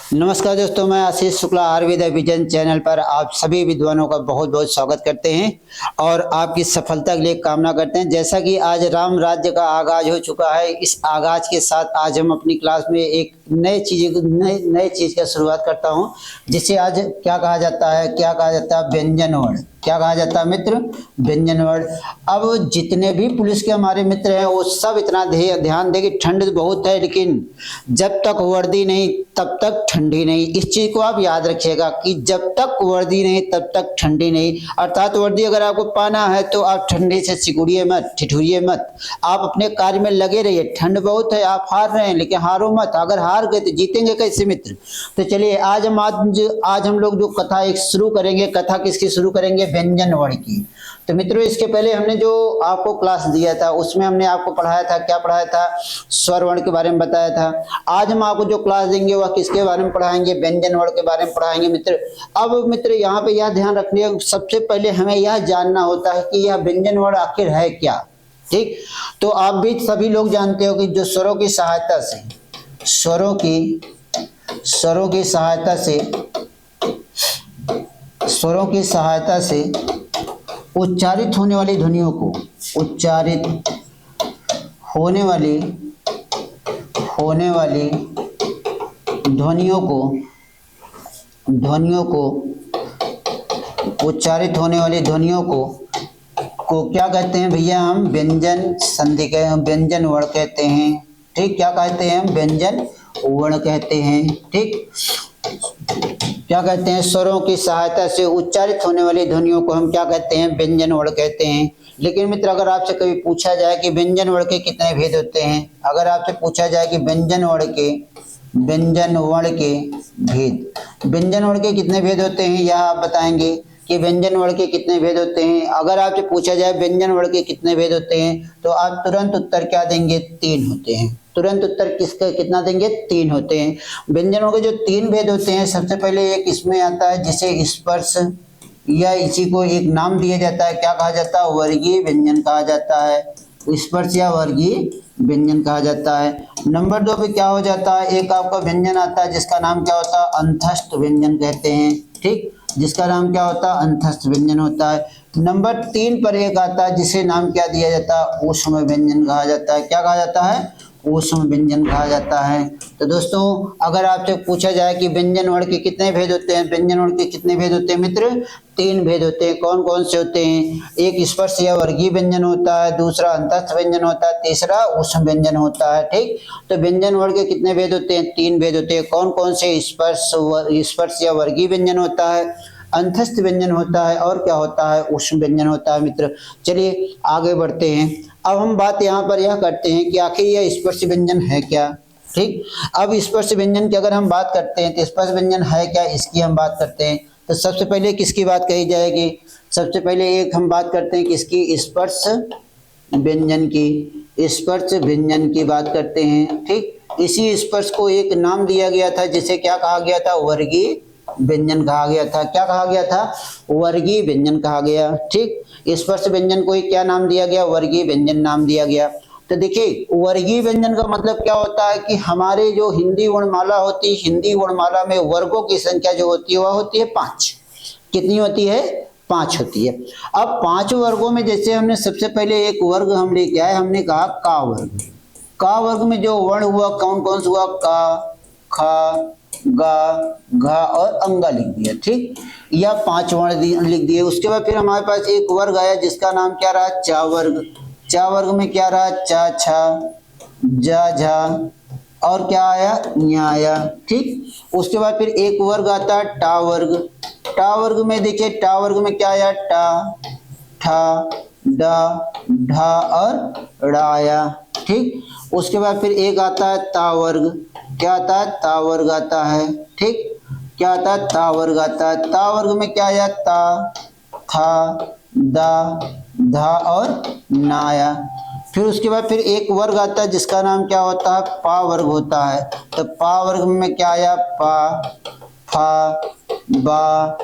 नमस्कार दोस्तों, मैं आशीष शुक्ला आयुर्वेद विजन चैनल पर आप सभी विद्वानों का बहुत बहुत स्वागत करते हैं और आपकी सफलता के लिए कामना करते हैं। जैसा कि आज राम राज्य का आगाज हो चुका है, इस आगाज के साथ आज हम अपनी क्लास में एक नए चीज का शुरुआत करता हूं, जिसे आज क्या कहा जाता है व्यंजन वर्ण। क्या कहा जाता है मित्र? व्यंजन वर्ण। अब जितने भी पुलिस के हमारे मित्र हैं वो सब इतना ध्यान दें कि ठंड बहुत है, लेकिन जब तक वर्दी नहीं तब तक ठंडी नहीं। इस चीज को आप याद रखिएगा कि जब तक वर्दी नहीं तब तक ठंडी नहीं। अर्थात वर्दी अगर आपको पाना है तो आप ठंडी से सिकुड़िए मत, ठिठुरिए मत, आप अपने कार्य में लगे रहिए। ठंड बहुत है, आप हार रहे हैं, लेकिन हारो मत। अगर हार गए तो जीतेंगे कैसे मित्र? तो चलिए आज हम लोग जो कथा एक शुरू करेंगे। कथा किसकी शुरू करेंगे? व्यंजन वर्ण की। तो मित्रों, इसके पहले हमने जो आपको क्लास दिया था उसमें हमने आपको पढ़ाया था, क्या पढ़ाया था? स्वर वर्ण के बारे में बताया था। आज हम आपको जो क्लास देंगे वह किसके बारे में पढ़ाएंगे? व्यंजन वर्ण के बारे में पढ़ाएंगे मित्र। अब मित्र यहाँ पे यह ध्यान रखिए, सबसे पहले हमें यह जानना होता है कि यह व्यंजन वर्ण आखिर है क्या। ठीक, तो आप भी सभी लोग जानते हो कि जो स्वरों की सहायता से उच्चारित होने वाली ध्वनियों को क्या कहते हैं भैया? हम व्यंजन संधि व्यंजन वर्ण कहते हैं। ठीक, क्या कहते हैं? हम व्यंजन वर्ण कहते हैं। ठीक, क्या कहते हैं? स्वरों की सहायता से उच्चारित होने वाली ध्वनियों को हम क्या कहते हैं? व्यंजन वर्ण कहते हैं। लेकिन मित्र, अगर आपसे कभी पूछा जाए कि व्यंजन वर्ण के कितने भेद होते हैं, अगर आपसे पूछा जाए कि व्यंजन वर्ण के कितने भेद होते हैं, यह आप बताएंगे कि व्यंजन वर्ण के कितने भेद होते हैं। अगर आपसे पूछा जाए व्यंजन वर्ण के कितने भेद होते हैं, तो आप तुरंत उत्तर क्या देंगे? 3 होते हैं। तुरंत उत्तर किसका कितना देंगे? 3 होते हैं। व्यंजनों के जो 3 भेद होते हैं, सबसे पहले एक इसमें आता है जिसे स्पर्श या इसी को एक नाम दिया जाता है। क्या कहा जाता है? वर्गीय व्यंजन कहा जाता है। स्पर्श या वर्गीय व्यंजन कहा जाता है। नंबर 2 पे क्या हो जाता है? एक आपका व्यंजन आता है जिसका नाम क्या होता है? अंतस्थ व्यंजन कहते हैं। ठीक, जिसका नाम क्या होता है? अंतस्थ व्यंजन होता है। नंबर 3 पर एक आता है जिसे नाम क्या दिया जाता है? ऊष्म व्यंजन कहा जाता है। क्या कहा जाता है? ऊष्म व्यंजन कहा जाता है। तो दोस्तों, अगर आपसे पूछा जाए कि व्यंजन वर्ण के कितने भेद होते हैं, व्यंजन वर्ण के कितने भेद होते हैं मित्र? 3 भेद होते हैं। कौन कौन से होते हैं? एक स्पर्श या वर्गीय व्यंजन होता है, दूसरा अंतस्थ व्यंजन होता है, तीसरा ऊष्म व्यंजन होता है। ठीक, तो व्यंजन वर्ण के कितने भेद होते हैं? 3 भेद होते हैं। कौन कौन से? स्पर्श या वर्गीय व्यंजन होता है, अंतस्थ व्यंजन होता है, और क्या होता है? ऊष्म व्यंजन होता है मित्र। चलिए आगे बढ़ते हैं। अब हम बात यहाँ पर यह करते हैं कि आखिर यह स्पर्श व्यंजन है क्या। ठीक, अब स्पर्श व्यंजन की अगर हम बात करते हैं तो स्पर्श व्यंजन है क्या, इसकी हम बात करते हैं। तो सबसे पहले किसकी बात कही जाएगी? सबसे पहले एक हम बात करते हैं किसकी? स्पर्श व्यंजन की बात करते हैं। ठीक, इसी स्पर्श को एक नाम दिया गया था जिसे क्या कहा गया था? वर्गीय व्यंजन कहा गया था। क्या कहा गया था? वर्गीय व्यंजन कहा गया। ठीक, स्पर्श व्यंजन को क्या नाम दिया गया? वर्गीय व्यंजन नाम दिया गया। तो देखिए, वर्गीय व्यंजन का मतलब क्या होता है कि हमारे जो हिंदी वर्णमाला होती है, हिंदी वर्णमाला में वर्गों की संख्या जो होती है वह होती है 5। कितनी होती है? 5 होती है। अब 5 वर्गों में जैसे हमने सबसे पहले एक वर्ग हम लेके आए, हमने कहा का वर्ग। का वर्ग में जो वर्ण हुआ कौन कौन सा हुआ? का, खा, गा, घा और अंगा लिख दिया। ठीक, या 5 वर्ण लिख दिए। उसके बाद फिर हमारे पास एक वर्ग आया जिसका नाम क्या रहा? चा वर्ग। चा वर्ग में क्या रहा? चा, छा, जा, झा, और क्या आया? न्या आया। ठीक, उसके बाद फिर एक वर्ग आता है टा वर्ग। टा वर्ग में देखिए, टा वर्ग में क्या आया? टा, ठा, डा, ढा और ड़ा आया। ठीक, उसके बाद फिर एक आता है ता वर्ग। क्या आता है? ता वर्ग आता है। ठीक, क्या आता है? ता वर्ग आता है। ता वर्ग में क्या आया? ता, था, दा, धा और ना आया। फिर उसके बाद फिर एक वर्ग आता है जिसका नाम क्या होता है? पा वर्ग होता है। तो पा वर्ग में क्या आया? पा, फा, बा,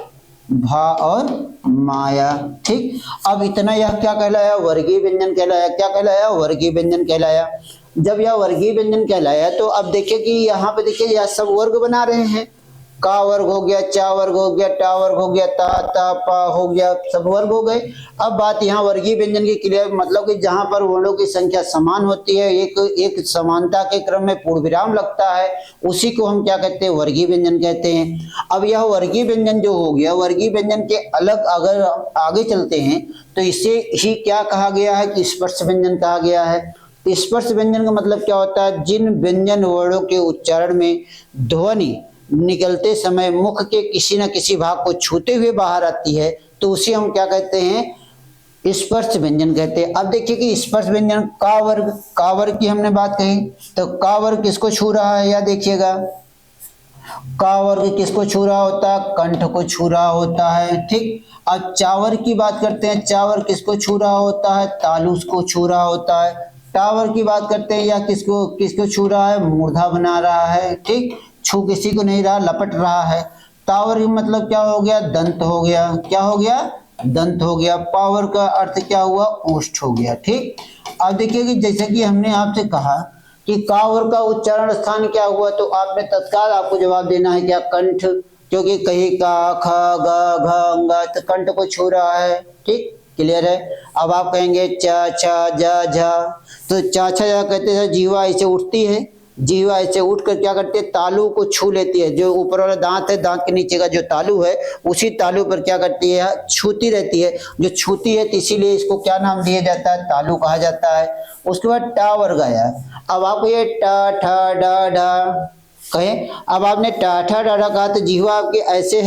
भा और माया। ठीक, अब इतना यह क्या कहलाया? वर्गीय व्यंजन कहलाया। क्या कहलाया? वर्गीय व्यंजन कहलाया। जब यह वर्गीय व्यंजन कहलाया तो अब देखिए कि यहाँ पे देखिए यह सब वर्ग बना रहे हैं, का वर्ग हो गया, चा वर्ग हो गया, टा वर्ग हो गया, ता पा हो गया, सब वर्ग हो गए। अब बात यहाँ वर्गीय व्यंजन की क्लियर, मतलब कि जहां पर वर्णों की संख्या समान होती है, एक समानता के क्रम में पूर्ण विराम लगता है, उसी को हम क्या कहते हैं, वर्गीय व्यंजन कहते हैं। अब यह वर्गीय व्यंजन जो हो गया, वर्गीय व्यंजन के अलग अगर आगे चलते हैं तो इसे ही क्या कहा गया है कि स्पर्श व्यंजन कहा गया है। स्पर्श व्यंजन का मतलब क्या होता है, जिन व्यंजन वर्णों के उच्चारण में ध्वनि निकलते समय मुख के किसी न किसी भाग को छूते हुए बाहर आती है, तो उसे हम क्या कहते हैं, स्पर्श व्यंजन कहते हैं। अब देखिए कि स्पर्श व्यंजन का वर्ग की हमने बात कही, तो का वर्ग किसको छू रहा है, या देखिएगा का वर्ग किसको छू रहा होता है, कंठ को छू रहा होता है, ठीक। अब चावर की बात करते हैं, चावर किसको छू रहा होता है, तालुस को छू रहा होता है। टावर की बात करते हैं, या किसको किसको छू रहा है, मूर्धा बना रहा है, ठीक, छू किसी को नहीं रहा, लपट रहा है। टावर का मतलब क्या हो गया, दंत हो गया, क्या हो गया, दंत हो गया। पावर का अर्थ क्या हुआ, ओष्ठ हो गया, ठीक। अब देखिए कि जैसे कि हमने आपसे कहा कि कावर का उच्चारण स्थान क्या हुआ, तो आपने तत्काल आपको जवाब देना है क्या, कंठ, क्योंकि कहीं का ख ग घ ग तो कंठ को छू रहा है, ठीक, क्लियर है। अब आप कहेंगे चा छा जा झा, तो चा छा जा कहते हैं जीवा ऐसे उठती है, जीवा ऐसे उठ कर क्या करती है, तालू को छू लेती है, जो ऊपर वाला दांत है, दांत के नीचे का जो तालू है, उसी तालू पर क्या करती है, छूती रहती है, जो छूती है, तो इसीलिए इसको क्या नाम दिया जाता है, तालू कहा जाता है। उसके बाद टा वर्ग आया। अब आपको ये टा ठा डा डा कहें, अब आपने टा ठा डा डा कहा तो जीवा आपकी ऐसे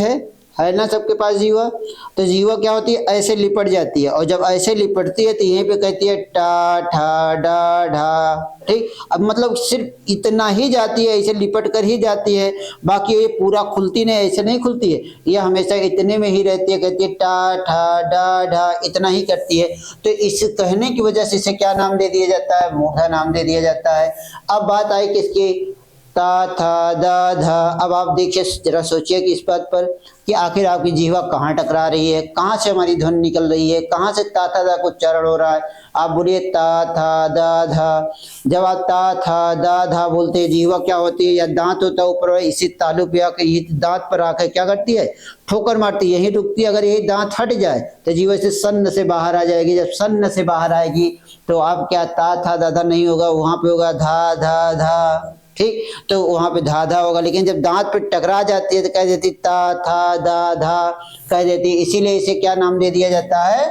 है ना, सबके पास जीवा, तो जीवा क्या होती है, ऐसे लिपट जाती है, और जब ऐसे लिपटती है तो यहीं पे कहती है टा ठा डा ढा, ठीक। अब मतलब सिर्फ इतना ही जाती है, ऐसे लिपट कर ही जाती है, बाकी ये पूरा खुलती नहीं, ऐसे नहीं खुलती है, ये हमेशा इतने में ही रहती है, कहती है टा ठा डा ढा, इतना ही करती है। तो इस कहने की वजह से इसे क्या नाम दे दिया जाता है, मूढ़ा नाम दे दिया जाता है। अब बात आई किसकी, ता था दा धा। अब आप देखिए, जरा सोचिए कि इस बात पर कि आखिर आपकी जीवा कहाँ टकरा रही है, कहाँ से हमारी ध्वनि निकल रही है, कहाँ से ता था दा का उच्चारण हो रहा है। आप बोलिए ता था दा धा। जब आप ता था दा धा बोलते हैं, जीवा क्या होती है, या दांत होता है ऊपर, इसी तालु पे आकर, ये दांत पर आकर क्या करती है, ठोकर मारती है, यही रुकती है। अगर यही दांत हट जाए तो जीवा से सन्न से बाहर आ जाएगी। जब सन्न से बाहर आएगी तो आप क्या, ता था दा धा नहीं होगा, वहां पे होगा धा धा धा, ठीक, तो वहां पे धा धा होगा। लेकिन जब दांत पे टकरा जाती है तो कह देती ता था दा धा कह देती, इसीलिए इसे क्या नाम दे दिया जाता है,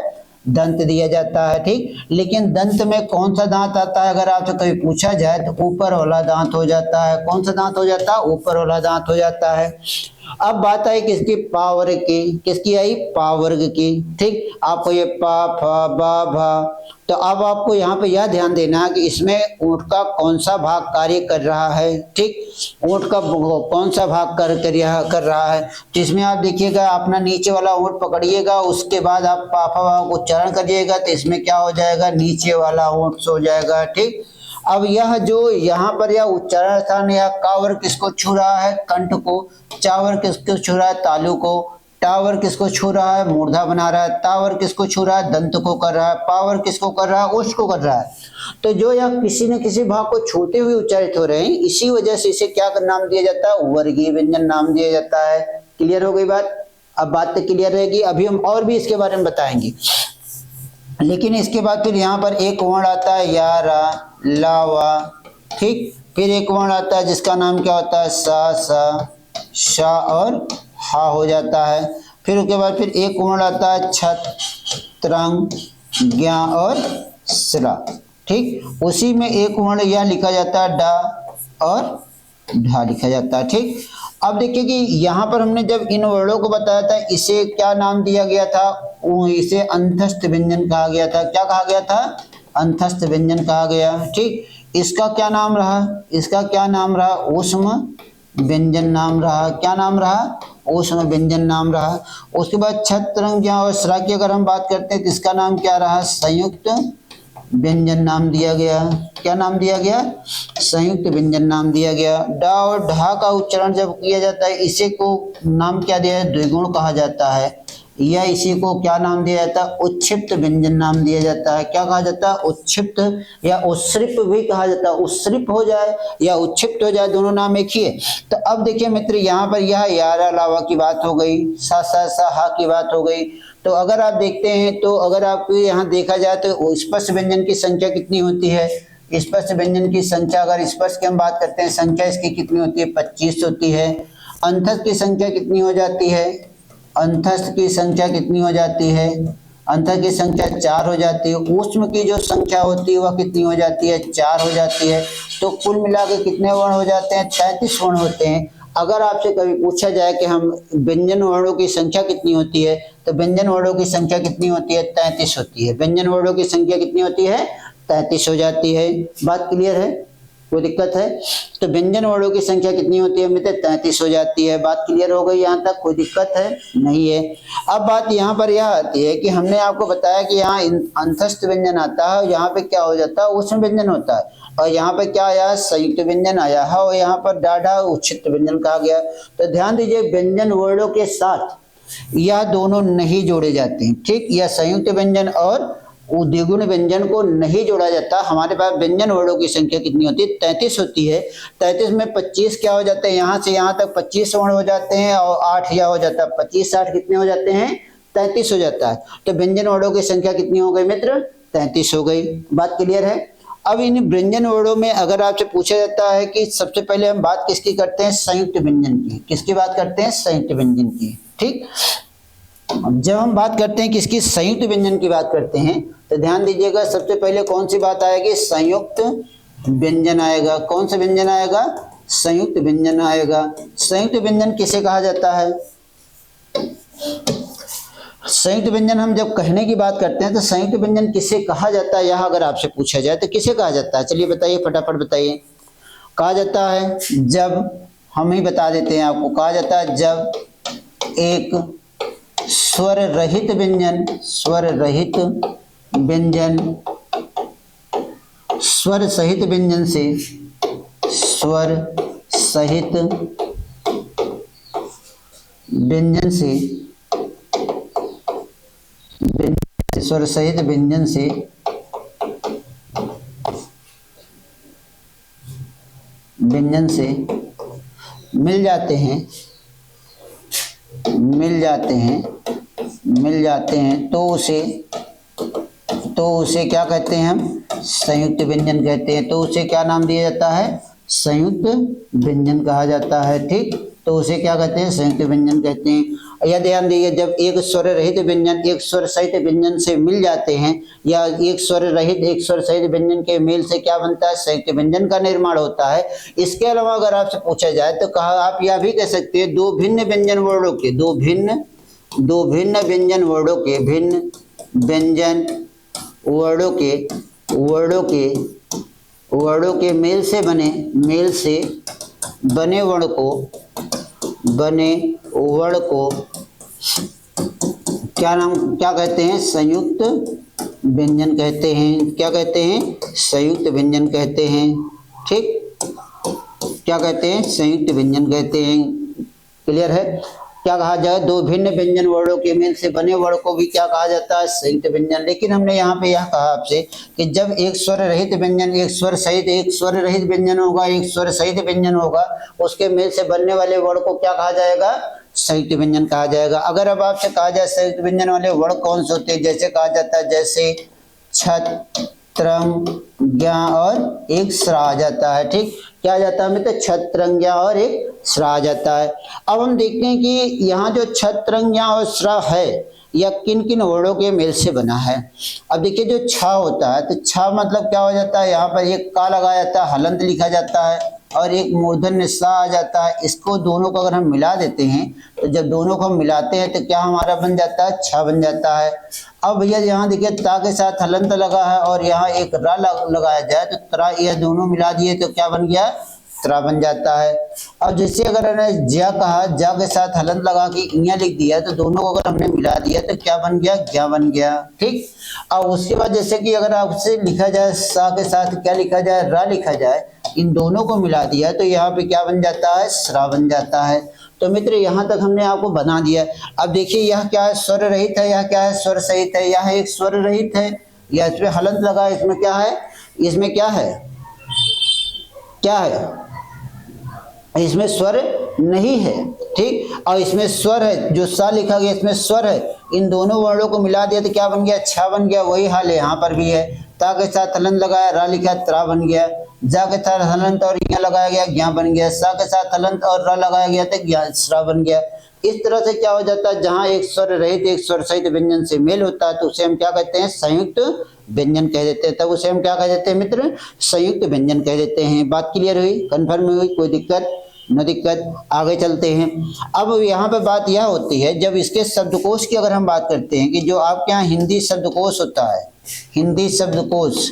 दंत दिया जाता है, ठीक। लेकिन दंत में कौन सा दांत आता है, अगर आपसे कभी पूछा जाए तो ऊपर वाला दांत हो जाता है। कौन सा दांत हो जाता है, ऊपर वाला दांत हो जाता है। अब बात आई किसकी, पा वर्ग की, किसकी आई, पा वर्ग की, ठीक। आपको ये पा फा बा भा, तो अब आपको यहाँ पे यह ध्यान देना है कि इसमें ऊंट का कौन सा भाग कार्य कर रहा है, ठीक। ऊंट का कौन सा भाग कर रहा है, तो इसमें आप देखिएगा, अपना नीचे वाला ऊंट पकड़िएगा, उसके बाद आप पापा उच्चारण करिएगा, तो इसमें क्या हो जाएगा, नीचे वाला ऊंट सो जाएगा, ठीक। अब यह जो यहाँ पर यह उच्चारण स्थान, यह कावर किसको छू रहा है, कंठ को, चावर किसको छू रहा है, तालु को, टावर किसको छू रहा है, मूर्धा बना रहा है, तावर किसको छू रहा है, दंत को कर रहा है, पावर किसको कर रहा है, ओष्ठ को कर रहा है। तो जो यह किसी न किसी भाग को छूते हुए उच्चारित हो रहे हैं, इसी वजह से इसे क्या नाम दिया जाता है, वर्गीय व्यंजन नाम दिया जाता है। क्लियर हो गई बात, अब बात तो क्लियर रहेगी, अभी हम और भी इसके बारे में बताएंगे। लेकिन इसके बाद फिर यहाँ पर एक वर्ण आता है या रा ला वा, ठीक। फिर एक वर्ण आता है जिसका नाम क्या होता है, सा सा शा और हा हो जाता है। फिर उसके बाद फिर एक वर्ण आता है छत त्रंग ज्ञा और स्रा, ठीक। उसी में एक वर्ण यह लिखा जाता है डा और ढा लिखा जाता है, ठीक। अब देखिए कि यहाँ पर हमने जब इन वर्णों को बताया था, इसे क्या नाम दिया गया था, इसे अंतस्थ व्यंजन कहा गया था। क्या कहा गया था, अंतस्थ व्यंजन कहा गया, ठीक। इसका क्या नाम रहा, इसका क्या नाम रहा, ऊष्म व्यंजन नाम रहा। क्या नाम रहा, ऊष्म व्यंजन नाम रहा। उसके बाद छत्रंग और स्रा की अगर हम बात करते हैं तो इसका नाम क्या रहा, संयुक्त व्यंजन नाम दिया गया। क्या नाम दिया गया, संयुक्त व्यंजन नाम दिया गया। डा और ढा का उच्चारण जब किया जाता है, इसे को नाम क्या दिया है, द्विगुण कहा जाता है। या इसी को क्या नाम दिया जाता है, उत्क्षिप्त व्यंजन नाम दिया जाता है। क्या कहा जाता है, उत्क्षिप्त या उत्सृप भी कहा जाता है। उत्सृप हो जाए या उत्क्षिप्त हो जाए, दोनों नाम एक ही है। तो अब देखिए मित्र, यहाँ पर यह यारा लावा की बात हो गई, सा सा सा हा की बात हो गई। तो अगर आप देखते हैं, तो अगर आप यहाँ देखा जाए तो स्पर्श व्यंजन की संख्या कितनी होती है, स्पर्श व्यंजन की संख्या, अगर स्पर्श की हम बात करते हैं, संख्या इसकी कितनी होती है, 25 होती है। अंतस्थ की संख्या कितनी हो जाती है, अंतस्थ की संख्या कितनी हो जाती है, अंतस्थ की संख्या 4 हो जाती है। ऊष्म की जो संख्या होती है वह कितनी हो जाती है, 4 हो जाती है। तो कुल मिला के कितने वर्ण हो जाते हैं, 33 वर्ण होते हैं। अगर आपसे कभी पूछा जाए कि हम व्यंजन वर्णों की संख्या कितनी होती है, तो व्यंजन वर्णों की संख्या कितनी होती है, 33 होती है। व्यंजन वर्णों की संख्या कितनी होती है, 33 हो जाती है। बात क्लियर है, कोई दिक्कत है? तो व्यंजन वर्णों की संख्या कितनी होती है मित्र, 33 हो जाती है। बात क्लियर हो गई यहाँ तक, कोई दिक्कत है नहीं है। अब बात यहाँ पर यह आती है कि हमने आपको बताया कि यहाँ अंतस्थ व्यंजन आता है, और यहाँ पे क्या हो जाता है, ऊष्म व्यंजन होता है। और यहाँ पे क्या आया, संयुक्त व्यंजन आया है, और यहाँ पर डाढ़ा उच्छिष्ट व्यंजन कहा गया। तो ध्यान दीजिए, व्यंजन वर्णों के साथ यह दोनों नहीं जोड़े जाते हैं, ठीक। यह संयुक्त व्यंजन और द्विगुण व्यंजन को नहीं जोड़ा जाता। हमारे पास व्यंजन वर्णों की संख्या कितनी होती है, 33 होती है। 33 में 25 क्या हो जाते हैं, यहाँ से यहाँ तक 25 वर्ण हो जाते हैं, और 8 यह हो जाता है, 25 8 कितने हो जाते हैं, 33 हो जाता है। तो व्यंजन वर्णों की संख्या कितनी हो गई मित्र, 33 हो गई। बात क्लियर है? अब इन व्यंजन वर्णों में अगर आपसे पूछा जाता है कि सबसे पहले हम बात किसकी करते हैं, संयुक्त व्यंजन की। किसकी बात करते हैं, संयुक्त व्यंजन की, ठीक। जब हम बात करते हैं किसकी, संयुक्त व्यंजन की बात करते हैं, तो ध्यान दीजिएगा, सबसे पहले कौन सी बात आएगी, संयुक्त व्यंजन आएगा। कौन सा व्यंजन आएगा, संयुक्त व्यंजन आएगा। संयुक्त व्यंजन किसे कहा जाता है, संयुक्त व्यंजन हम जब कहने की बात करते हैं तो संयुक्त व्यंजन किसे कहा जाता है, यह अगर आपसे पूछा जाए तो किसे कहा जाता है, चलिए बताइए, फटाफट बताइए। कहा जाता है, जब हम ही बता देते हैं आपको, कहा जाता है जब एक स्वर रहित व्यंजन, स्वर रहित व्यंजन स्वर सहित व्यंजन से, स्वर सहित व्यंजन से, स्वर सहित व्यंजन से मिल जाते हैं, तो उसे क्या कहते हैं हम, संयुक्त व्यंजन कहते हैं। तो उसे क्या नाम दिया जाता है, संयुक्त व्यंजन कहा जाता है, ठीक। तो उसे क्या कहते हैं, संयुक्त व्यंजन कहते हैं। यह ध्यान दीजिए, जब एक स्वर रहित व्यंजन एक स्वर सहित व्यंजन से मिल जाते हैं, या एक स्वर रहित एक स्वर सहित व्यंजन के मेल से क्या बनता है, संयुक्त व्यंजन का निर्माण होता है। इसके अलावा अगर आपसे पूछा जाए तो कहा, आप यह भी कह सकते हैं, दो भिन्न व्यंजन वर्णों के, दो भिन्न व्यंजन वर्णों के, भिन्न व्यंजन वर्णों के मेल से बने वर्ण को क्या कहते हैं, संयुक्त व्यंजन कहते हैं। क्या कहते हैं, संयुक्त व्यंजन कहते हैं, ठीक। क्या कहते हैं, संयुक्त व्यंजन कहते हैं। क्लियर है? क्या कहा जाए, दो भिन्न व्यंजन वर्णों के मेल से बने वर्ण को भी क्या कहा जाता है, संयुक्त व्यंजन। लेकिन हमने यहाँ पे यह कहा आपसे कि जब एक स्वर रहित व्यंजन एक स्वर रहित व्यंजन होगा, एक स्वर सहित व्यंजन होगा, उसके मेल से बनने वाले वर्ण को क्या कहा जाएगा, संयुक्त व्यंजन कहा जाएगा। अगर अब आपसे कहा जाए संयुक्त व्यंजन वाले वर्ण कौन से होते हैं, जैसे कहा जाता है, जैसे छत, त्रंग, ज्ञ और एक स्रा आ जाता है, ठीक। क्या आ जाता है मित्र, छत, त्रंग, ज्ञ और एक स्रा आ जाता है। अब हम देखते हैं कि यहाँ जो छत, त्रंग, ज्ञ और स्रा है, यह किन किन वर्णों के मेल से बना है। अब देखिए, जो छ होता है, तो छ मतलब क्या हो जाता है, यहाँ पर एक का लगाया जाता है, हलंत लिखा जाता है, और एक मूर्धन्य सा आ जाता है। इसको दोनों को अगर हम मिला देते हैं, तो जब दोनों को हम मिलाते हैं तो क्या हमारा बन जाता है, छ बन जाता है। अब भैया यहाँ देखिए, ता के साथ हलंत लगा है, और यहाँ एक रा लगाया जाए तो त्रा, यह दोनों मिला दिए तो क्या बन गया, त्रा बन जाता है। अब जैसे अगर हमने ज्या कहा, ज्या के साथ हलंत लगा के इया लिख दिया, तो दोनों को अगर हमने मिला दिया तो क्या बन गया, ज्ञ बन गया, ठीक। अब उसके बाद जैसे कि अगर आपसे लिखा जाए, सा के साथ क्या लिखा जाए, रा लिखा जाए, इन दोनों को मिला दिया तो यहाँ पे क्या बन जाता है, स्रा बन जाता है। तो मित्र यहाँ तक हमने आपको बना दिया। अब देखिए यह क्या है, स्वर रहित है, यह क्या है, स्वर सहित है। यह एक स्वर रहित है, या इसमें हलंत लगा है, इसमें क्या है, इसमें क्या है, क्या है, इसमें स्वर नहीं है, ठीक। और इसमें स्वर है, जो सा लिखा गया इसमें स्वर है, इन दोनों वर्णों को मिला दिया तो क्या बन गया, छा बन गया। वही हाल है यहाँ पर भी है। ता के साथ हलंत लगाया, रा लिखा, त्रा बन गया। जा के साथ हलंत और ज्ञा लगाया गया, ज्ञा बन गया। सा के साथ हलंत और रा लगाया गया तो ज्ञा, स्रा बन गया। इस तरह से क्या हो जाता है, जहाँ एक स्वर रहित एक स्वर सहित व्यंजन से मेल होता है तो उसे हम क्या कहते हैं, संयुक्त व्यंजन कह देते हैं। तब उसे हम क्या कह देते हैं मित्र, संयुक्त व्यंजन कह देते हैं। बात क्लियर हुई, कन्फर्म हुई, कोई दिक्कत न दिक्कत। आगे चलते हैं। अब यहाँ पे बात यह होती है, जब इसके शब्दकोश की अगर हम बात करते हैं कि जो आपके यहाँ हिंदी शब्दकोश होता है, हिंदी शब्दकोश,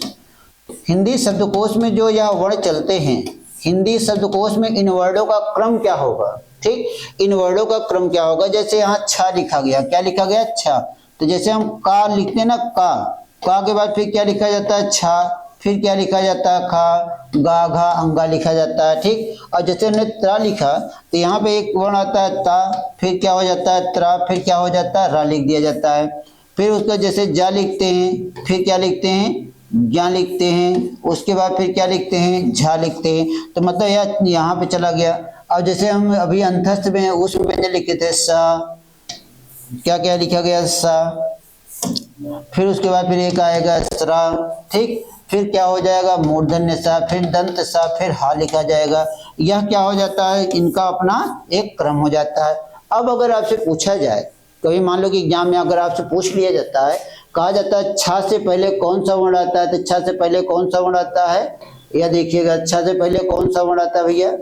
हिंदी शब्दकोश में जो यह वर्ण चलते हैं, हिंदी शब्दकोश में इन वर्णों का क्रम क्या होगा, ठीक। इन वर्णों का क्रम क्या होगा, जैसे यहाँ छा लिखा गया, क्या लिखा गया, छा। तो जैसे हम का लिखते हैं ना, का के बाद फिर क्या लिखा जाता है, छा। फिर क्या लिखा जाता है, खा, गा, घा, अंगा लिखा जाता है, ठीक। और जैसे हमने त्रा लिखा तो यहाँ पे एक वर्ण आता है ता, फिर क्या हो जाता है, त्रा, फिर क्या हो जाता है, रा लिख दिया जाता है। फिर उसका जैसे जा लिखते हैं, फिर क्या लिखते हैं, ज्ञा लिखते हैं। उसके बाद फिर क्या लिखते हैं, झा लिखते हैं। तो मतलब यह यहाँ पे चला गया। अब जैसे हम अभी अंतस्थ में उसमें मैंने लिखे थे सा, क्या क्या लिखा गया, सा। फिर उसके बाद फिर एक आएगा स्रा, ठीक। फिर क्या हो जाएगा, मूर्धन्य सा, फिर दंत सा, फिर हा लिखा जाएगा। यह क्या हो जाता है, इनका अपना एक क्रम हो जाता है। अब अगर आपसे पूछा जाए, कभी मान लो कि एग्जाम में अगर आपसे पूछ लिया जाता है, कहा जाता है छा से पहले कौन सा वर्ण आता है, तो छा से पहले कौन सा वर्ण आता है, यह देखिएगा, छा से पहले कौन सा वर्ण आता है भैया,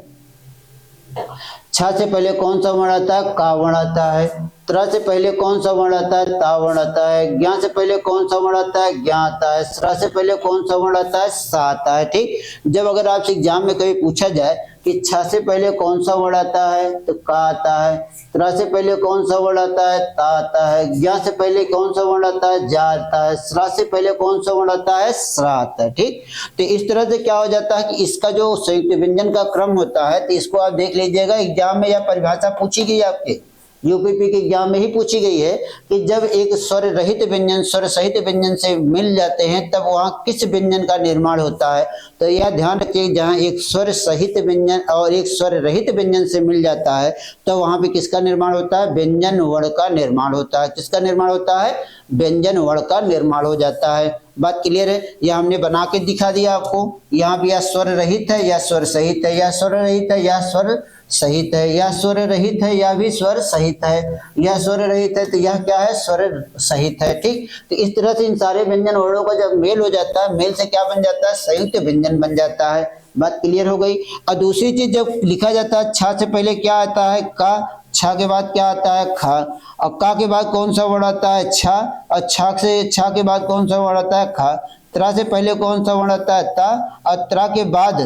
छा से पहले कौन सा वर्ण आता है, का वर्ण आता है। त्रा से पहले कौन सा वर्ण आता है, ता वर्ण आता है। ज्ञा से पहले कौन सा वर्ण आता है, ज्ञा आता है। स्रा से पहले कौन सा वर्ण आता है, सा आता है, ठीक। जब अगर आपसे एग्जाम में कभी पूछा जाए कि छा से पहले कौन सा वर्ण आता है, तो का आता है। त्रा से पहले कौन सा वर्ण आता है, ता आता है। ज्ञा से पहले कौन सा वर्ण आता है, जा आता है। स्रा से पहले कौन सा वर्ण आता है, स्रा आता है, ठीक। तो इस तरह से क्या हो जाता है कि इसका जो संयुक्त व्यंजन का क्रम होता है, तो इसको आप देख लीजिएगा, एग्जाम में यह परिभाषा पूछी गई आपके यूपीपी के एग्जाम में ही पूछी गई है कि जब एक स्वर रहित व्यंजन स्वर सहित व्यंजन से मिल जाते हैं तब वहाँ किस व्यंजन का निर्माण होता है। तो यह ध्यान रखिए, जहाँ एक स्वर सहित व्यंजन और एक स्वर रहित व्यंजन से मिल जाता है तो वहाँ पे किसका निर्माण होता है, व्यंजन वर्ण का निर्माण होता है। किसका निर्माण होता है, व्यंजन वर्ण का निर्माण हो जाता है। बात क्लियर है, यह हमने बना के दिखा दिया आपको। यहाँ भी यह स्वर रहित है या स्वर सहित है, या स्वर रहित है या स्वर सहित है, या स्वर रहित है या भी स्वर सहित है, या स्वर रहित है तो यह क्या है, स्वर सहित है, ठीक। तो इस तरह से इन सारे व्यंजन वर्णों का जब मेल हो जाता है, मेल से क्या बन जाता है, संयुक्त व्यंजन बन जाता है। बात क्लियर हो गई। और दूसरी चीज, जब लिखा जाता है छा से पहले क्या आता है, का। छा के बाद क्या आता है, खा। और का के बाद कौन सा वर्ण आता है, छा। और छा के बाद कौन सा वर्ण आता है, खा। त्रा से पहले कौन सा वर्ण आता है, ता। और त्रा के बाद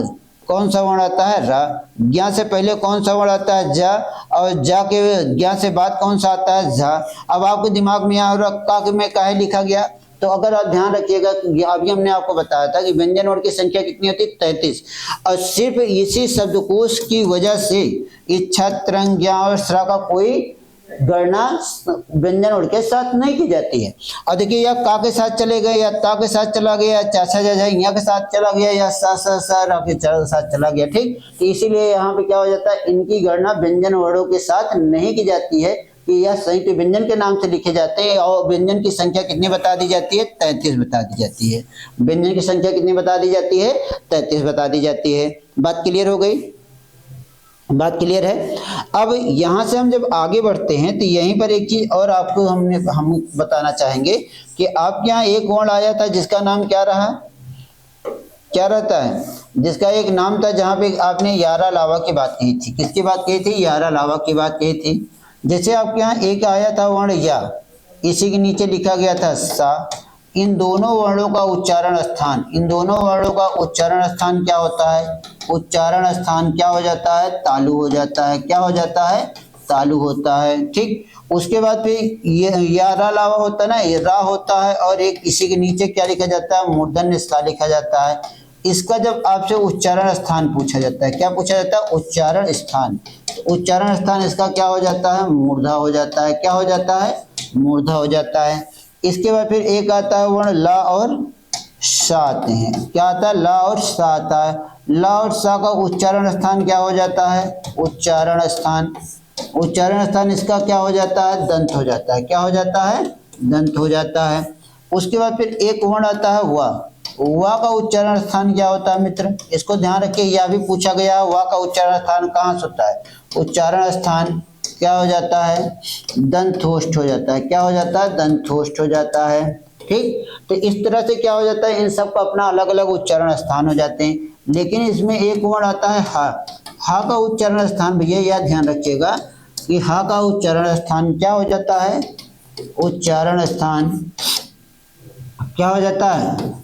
कौन सा वर्ण आता है, रा। ज्ञा से पहले कौन सा वर्ण आता है, जा। और जा के ज्ञा से बाद कौन सा आता है, झा। अब आपके दिमाग में यहाँ का में काहे लिखा गया, तो अगर आप ध्यान रखिएगा, अभी हमने आपको बताया था कि व्यंजन वर्ण की संख्या कितनी होती है, 33। और सिर्फ इसी शब्दकोश की वजह से इच्छा, त्रंग, ज्ञा और स्रा का कोई गणना व्यंजन वर्ण के साथ नहीं की जाती है। और देखिए, या का के साथ चले गए, या ता के साथ चला गया, या चाचा जा यहाँ के साथ चला गया, या सा रा के साथ चला गया, ठीक। तो इसीलिए यहाँ पे क्या हो जाता है, इनकी गणना व्यंजन वर्णों के साथ नहीं की जाती है कि यह संयुक्त व्यंजन के नाम से लिखे जाते हैं। और व्यंजन की संख्या कितनी बता दी जाती है, 33 बता दी जाती है। व्यंजन की संख्या कितनी बता दी जाती है, 33 बता दी जाती है। बात क्लियर हो गई, बात क्लियर है। अब यहाँ से हम जब आगे बढ़ते हैं तो यहीं पर एक चीज और आपको हम बताना चाहेंगे कि आपके यहाँ एक वर्ण आया था जिसका नाम क्या रहा, क्या रहता है, जिसका एक नाम था, जहाँ पे आपने यारा लावा की बात कही थी। किसकी बात कही थी, यारा लावा की बात कही थी। जैसे आपके यहाँ एक आया था वर्ण या, इसी के नीचे लिखा गया था सा। इन दोनों वर्णों का उच्चारण स्थान, इन दोनों वर्णों का उच्चारण स्थान क्या होता है, उच्चारण स्थान क्या हो जाता है, तालु हो जाता है। क्या हो जाता है, तालु होता है, ठीक। उसके बाद फिर या रा लावा होता है ना, ये रा होता है, और एक इसी के नीचे क्या लिखा जाता है, मूर्धन्य सा लिखा जाता है। इसका जब आपसे उच्चारण स्थान पूछा जाता है, क्या पूछा जाता है? उच्चारण स्थान। उच्चारण स्थान इसका क्या हो जाता है? मूर्धा हो जाता है। क्या हो जाता है? मूर्धा हो जाता है। इसके बाद फिर एक आता है वर्ण ला और सा आते हैं। क्या आता है? ला और सा आता है। ला और सा का उच्चारण स्थान क्या हो जाता है? उच्चारण स्थान। उच्चारण स्थान इसका क्या हो जाता है? दंत हो जाता है। क्या हो जाता है? दंत हो जाता है। उसके बाद फिर एक वर्ण आता है वा। वा का उच्चारण स्थान क्या होता है मित्र? इसको ध्यान रखिए, यह भी पूछा गया, वा का उच्चारण स्थान कहाँ से होता है? उच्चारण स्थान क्या हो जाता है? दंतोष्ठ हो जाता है। क्या हो जाता है? दंतोष्ठ हो जाता है। ठीक, तो इस तरह से क्या हो जाता है, इन सब का अपना अलग अलग उच्चारण स्थान हो जाते हैं। लेकिन इसमें एक वर्ण आता है हा। हा का उच्चारण स्थान भैया यह ध्यान रखिएगा कि हा का उच्चारण स्थान क्या हो जाता है? उच्चारण स्थान क्या हो जाता है?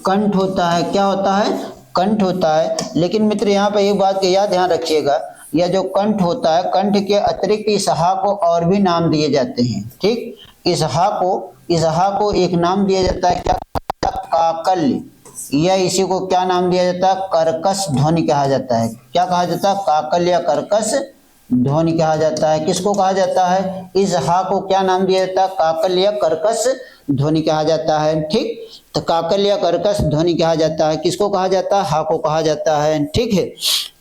कंठ होता है। क्या होता है? कंठ होता है। लेकिन मित्र यहाँ पे एक बात का यह ध्यान रखिएगा, यह जो कंठ होता है, कंठ के अतिरिक्त इस हा को और भी नाम दिए जाते हैं। ठीक, इस हा को एक नाम दिया जाता है, क्या? काकल्य, या इसी को क्या नाम दिया जाता है? कर्कश ध्वनि कहा जाता है। क्या कहा जाता है? काकल्य या कर्कश ध्वनि कहा जाता है। किसको कहा जाता है? इस हा को क्या नाम दिया जाता है? काकल्य या कर्कश ध्वनि कहा जाता है। ठीक, तो काकल्य या कर्कश ध्वनि कहा जाता है। किसको कहा जाता है? हा को कहा जाता है। ठीक है,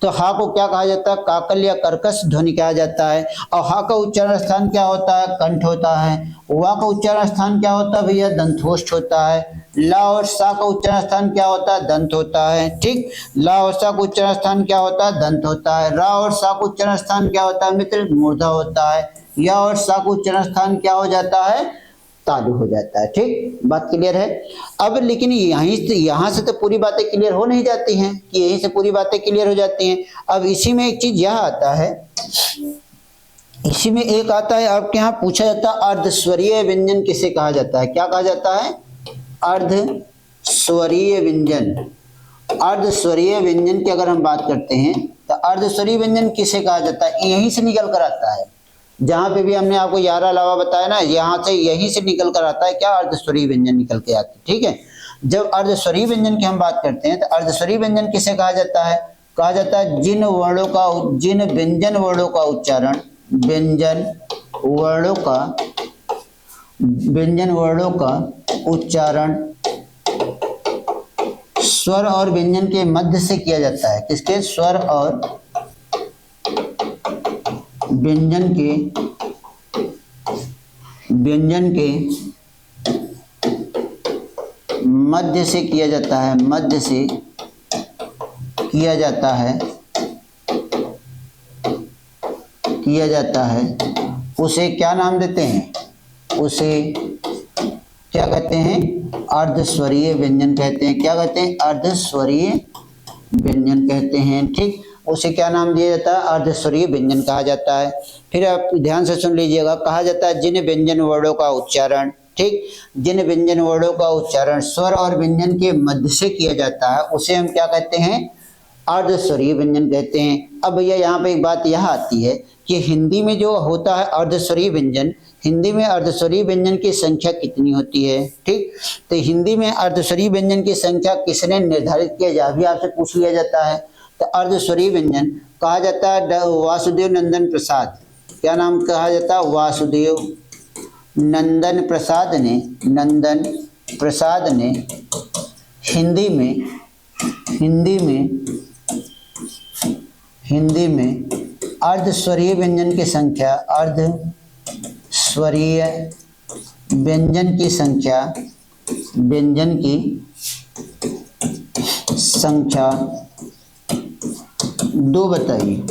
तो हा को क्या कहा जाता है? काकल्य या कर्कश ध्वनि कहा जाता है। और हा का उच्चारण स्थान क्या होता है? कंठ होता है। वा का उच्चारण स्थान क्या होता है भैया? दंतोष्ठ होता है। ला और सा का उच्चारण स्थान क्या होता है? दंत होता है। ठीक, ला और सा का उच्चारण स्थान क्या होता है? दंत होता है। रा और सा का उच्चारण स्थान क्या होता है मित्र? मूर्धा होता है। या और सा का उच्चारण स्थान क्या हो जाता है? तालु हो जाता है। ठीक, बात क्लियर है? अब लेकिन यहाँ से तो पूरी बातें क्लियर हो नहीं जाती हैं कि यहीं से पूरी बातें क्लियर हो जाती हैं। अब इसी में एक चीज यह आता है, इसी में एक आता है आपके यहाँ पूछा जाता है अर्धस्वरीय व्यंजन किसे कहा जाता है? क्या कहा जाता है? अर्धस्वरीय व्यंजन। अर्धस्वरीय व्यंजन की अगर हम बात करते हैं तो अर्धस्वरीय व्यंजन किसे कहा जाता है? यहीं से निकल कर आता है। जहां पे भी हमने आपको यारा अलावा बताया ना, यहाँ से यहीं से निकल कर आता है। क्या? अर्धस्वरीय व्यंजन निकल के आते हैं। ठीक है, जब अर्धस्वरीय व्यंजन की हम बात करते हैं तो अर्धस्वरीय व्यंजन किसे कहा जाता है? कहा जाता है जिन व्यंजन वर्णों का उच्चारण, व्यंजन वर्णों का उच्चारण स्वर और व्यंजन के मध्य से किया जाता है। किसके? स्वर और व्यंजन के मध्य से किया जाता है। मध्य से किया जाता है। उसे क्या नाम देते हैं? उसे क्या कहते हैं? अर्धस्वरीय व्यंजन कहते हैं। क्या कहते हैं? अर्धस्वरीय व्यंजन कहते हैं। ठीक, उसे क्या नाम दिया जाता है? अर्धस्वरीय व्यंजन कहा जाता है। फिर आप ध्यान से सुन लीजिएगा, कहा जाता है जिन व्यंजन वर्णों का उच्चारण, ठीक, जिन व्यंजन वर्णों का उच्चारण स्वर और व्यंजन के मध्य से किया जाता है उसे हम क्या कहते हैं? अर्धस्वरीय व्यंजन कहते हैं। अब भैया यहाँ पे एक बात यह आती है कि हिंदी में जो होता है अर्धस्वरीय व्यंजन, हिंदी में अर्धस्वरीय व्यंजन की संख्या कितनी होती है? ठीक, तो हिंदी में अर्धस्वरीय व्यंजन की संख्या किसने निर्धारित किया जाए, भी आपसे पूछ लिया जाता है। तो अर्धस्वरीय व्यंजन कहा जाता है वासुदेव नंदन प्रसाद। क्या नाम कहा जाता है? वासुदेव नंदन प्रसाद ने हिंदी में अर्धस्वरीय व्यंजन की संख्या 2 बताई।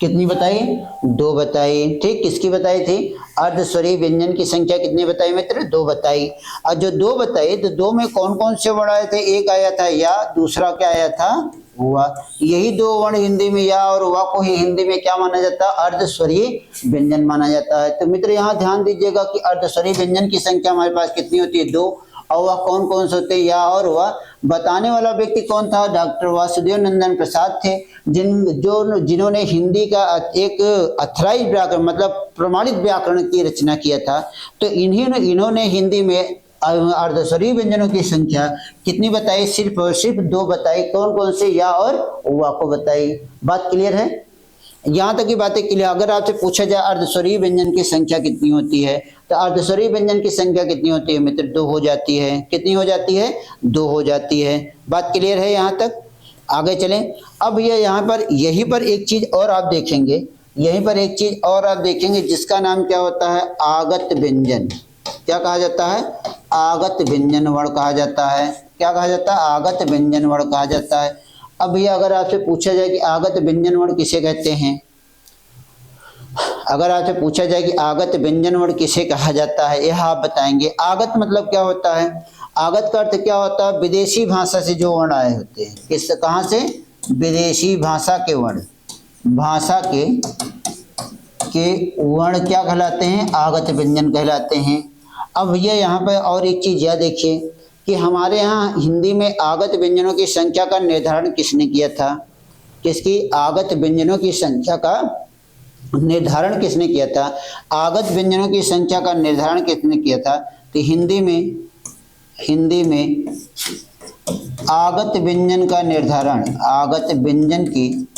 कितनी बताई? 2 बताई। ठीक, किसकी बताई थी? अर्धस्वरीय व्यंजन की संख्या कितनी बताई मित्र? 2 बताई। और जो 2 बताई तो 2 में कौन कौन से वर्ण आए थे? एक आया था या, दूसरा क्या आया था? वा। यही 2 वर्ण हिंदी में, या और वा को ही हिंदी में क्या माना जाता है? अर्धस्वरीय व्यंजन माना जाता है। तो मित्र यहाँ ध्यान दीजिएगा कि अर्धस्वरीय व्यंजन की संख्या हमारे पास कितनी होती है? 2। और वह कौन कौन से होते? या और वह। बताने वाला व्यक्ति कौन था? डॉक्टर वासुदेव नंदन प्रसाद थे, जिन्होंने हिंदी का एक अथराइज्ड व्याकरण मतलब प्रमाणित व्याकरण की रचना किया था। तो इन्होंने हिंदी में अर्धस्वरीय व्यंजनों की संख्या कितनी बताई? सिर्फ और सिर्फ 2 बताई। कौन कौन से? या और वा को बताई। बात क्लियर है? यहाँ तक की बातें क्लियर। अगर आपसे पूछा जाए अर्धस्वरीय व्यंजन की संख्या कितनी होती है, तो अर्धस्वरीय व्यंजन की संख्या कितनी होती है मित्र? 2 हो जाती है। कितनी हो जाती है? 2 हो जाती है। बात क्लियर है यहाँ तक? आगे चलें। अब ये यहाँ पर यहीं पर एक चीज और आप देखेंगे, यहीं पर एक चीज और आप देखेंगे जिसका नाम क्या होता है? आगत व्यंजन। क्या कहा जाता है? आगत व्यंजन वर्ण कहा जाता है। क्या कहा जाता है? आगत व्यंजन वर्ण कहा जाता है। अब ये अगर आपसे पूछा जाए कि आगत व्यंजन वर्ण किसे कहते हैं, अगर आपसे पूछा जाए कि आगत व्यंजन वर्ण किसे कहा जाता है, यह आप बताएंगे। आगत मतलब क्या होता है? आगत का अर्थ क्या होता है? विदेशी भाषा से जो वर्ण आए होते हैं। किस, कहाँ से? विदेशी भाषा के वर्ण। भाषा के वर्ण क्या कहलाते हैं? आगत व्यंजन कहलाते हैं। अब ये यहाँ पर और एक चीज यह देखिए कि हमारे यहाँ हिंदी में आगत व्यंजनों की संख्या का निर्धारण किसने किया था? किसकी? आगत व्यंजनों की संख्या का निर्धारण किसने किया था? आगत व्यंजनों की संख्या का निर्धारण किसने किया था? तो हिंदी में आगत व्यंजन का निर्धारण, आगत व्यंजन की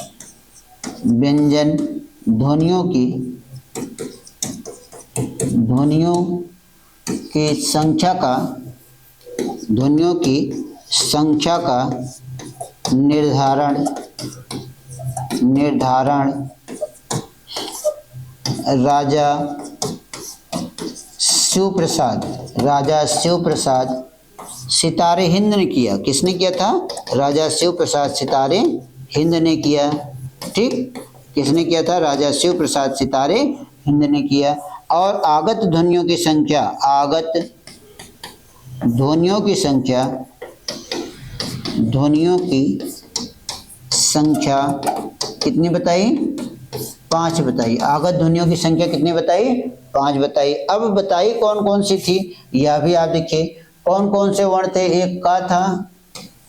व्यंजन ध्वनियों की संख्या का निर्धारण राजा शिव प्रसाद सितारे हिंद ने किया। किसने किया था? राजा शिव प्रसाद सितारे हिंद ने किया। ठीक, किसने किया था? राजा शिव प्रसाद सितारे हिंद ने किया। और आगत ध्वनियों की संख्या कितनी बताई? 5 बताई। आगत ध्वनियों की संख्या कितनी बताई? 5 बताई। अब बताई कौन कौन सी थी, यह भी आप देखिए। कौन कौन से वर्ण थे? एक का था,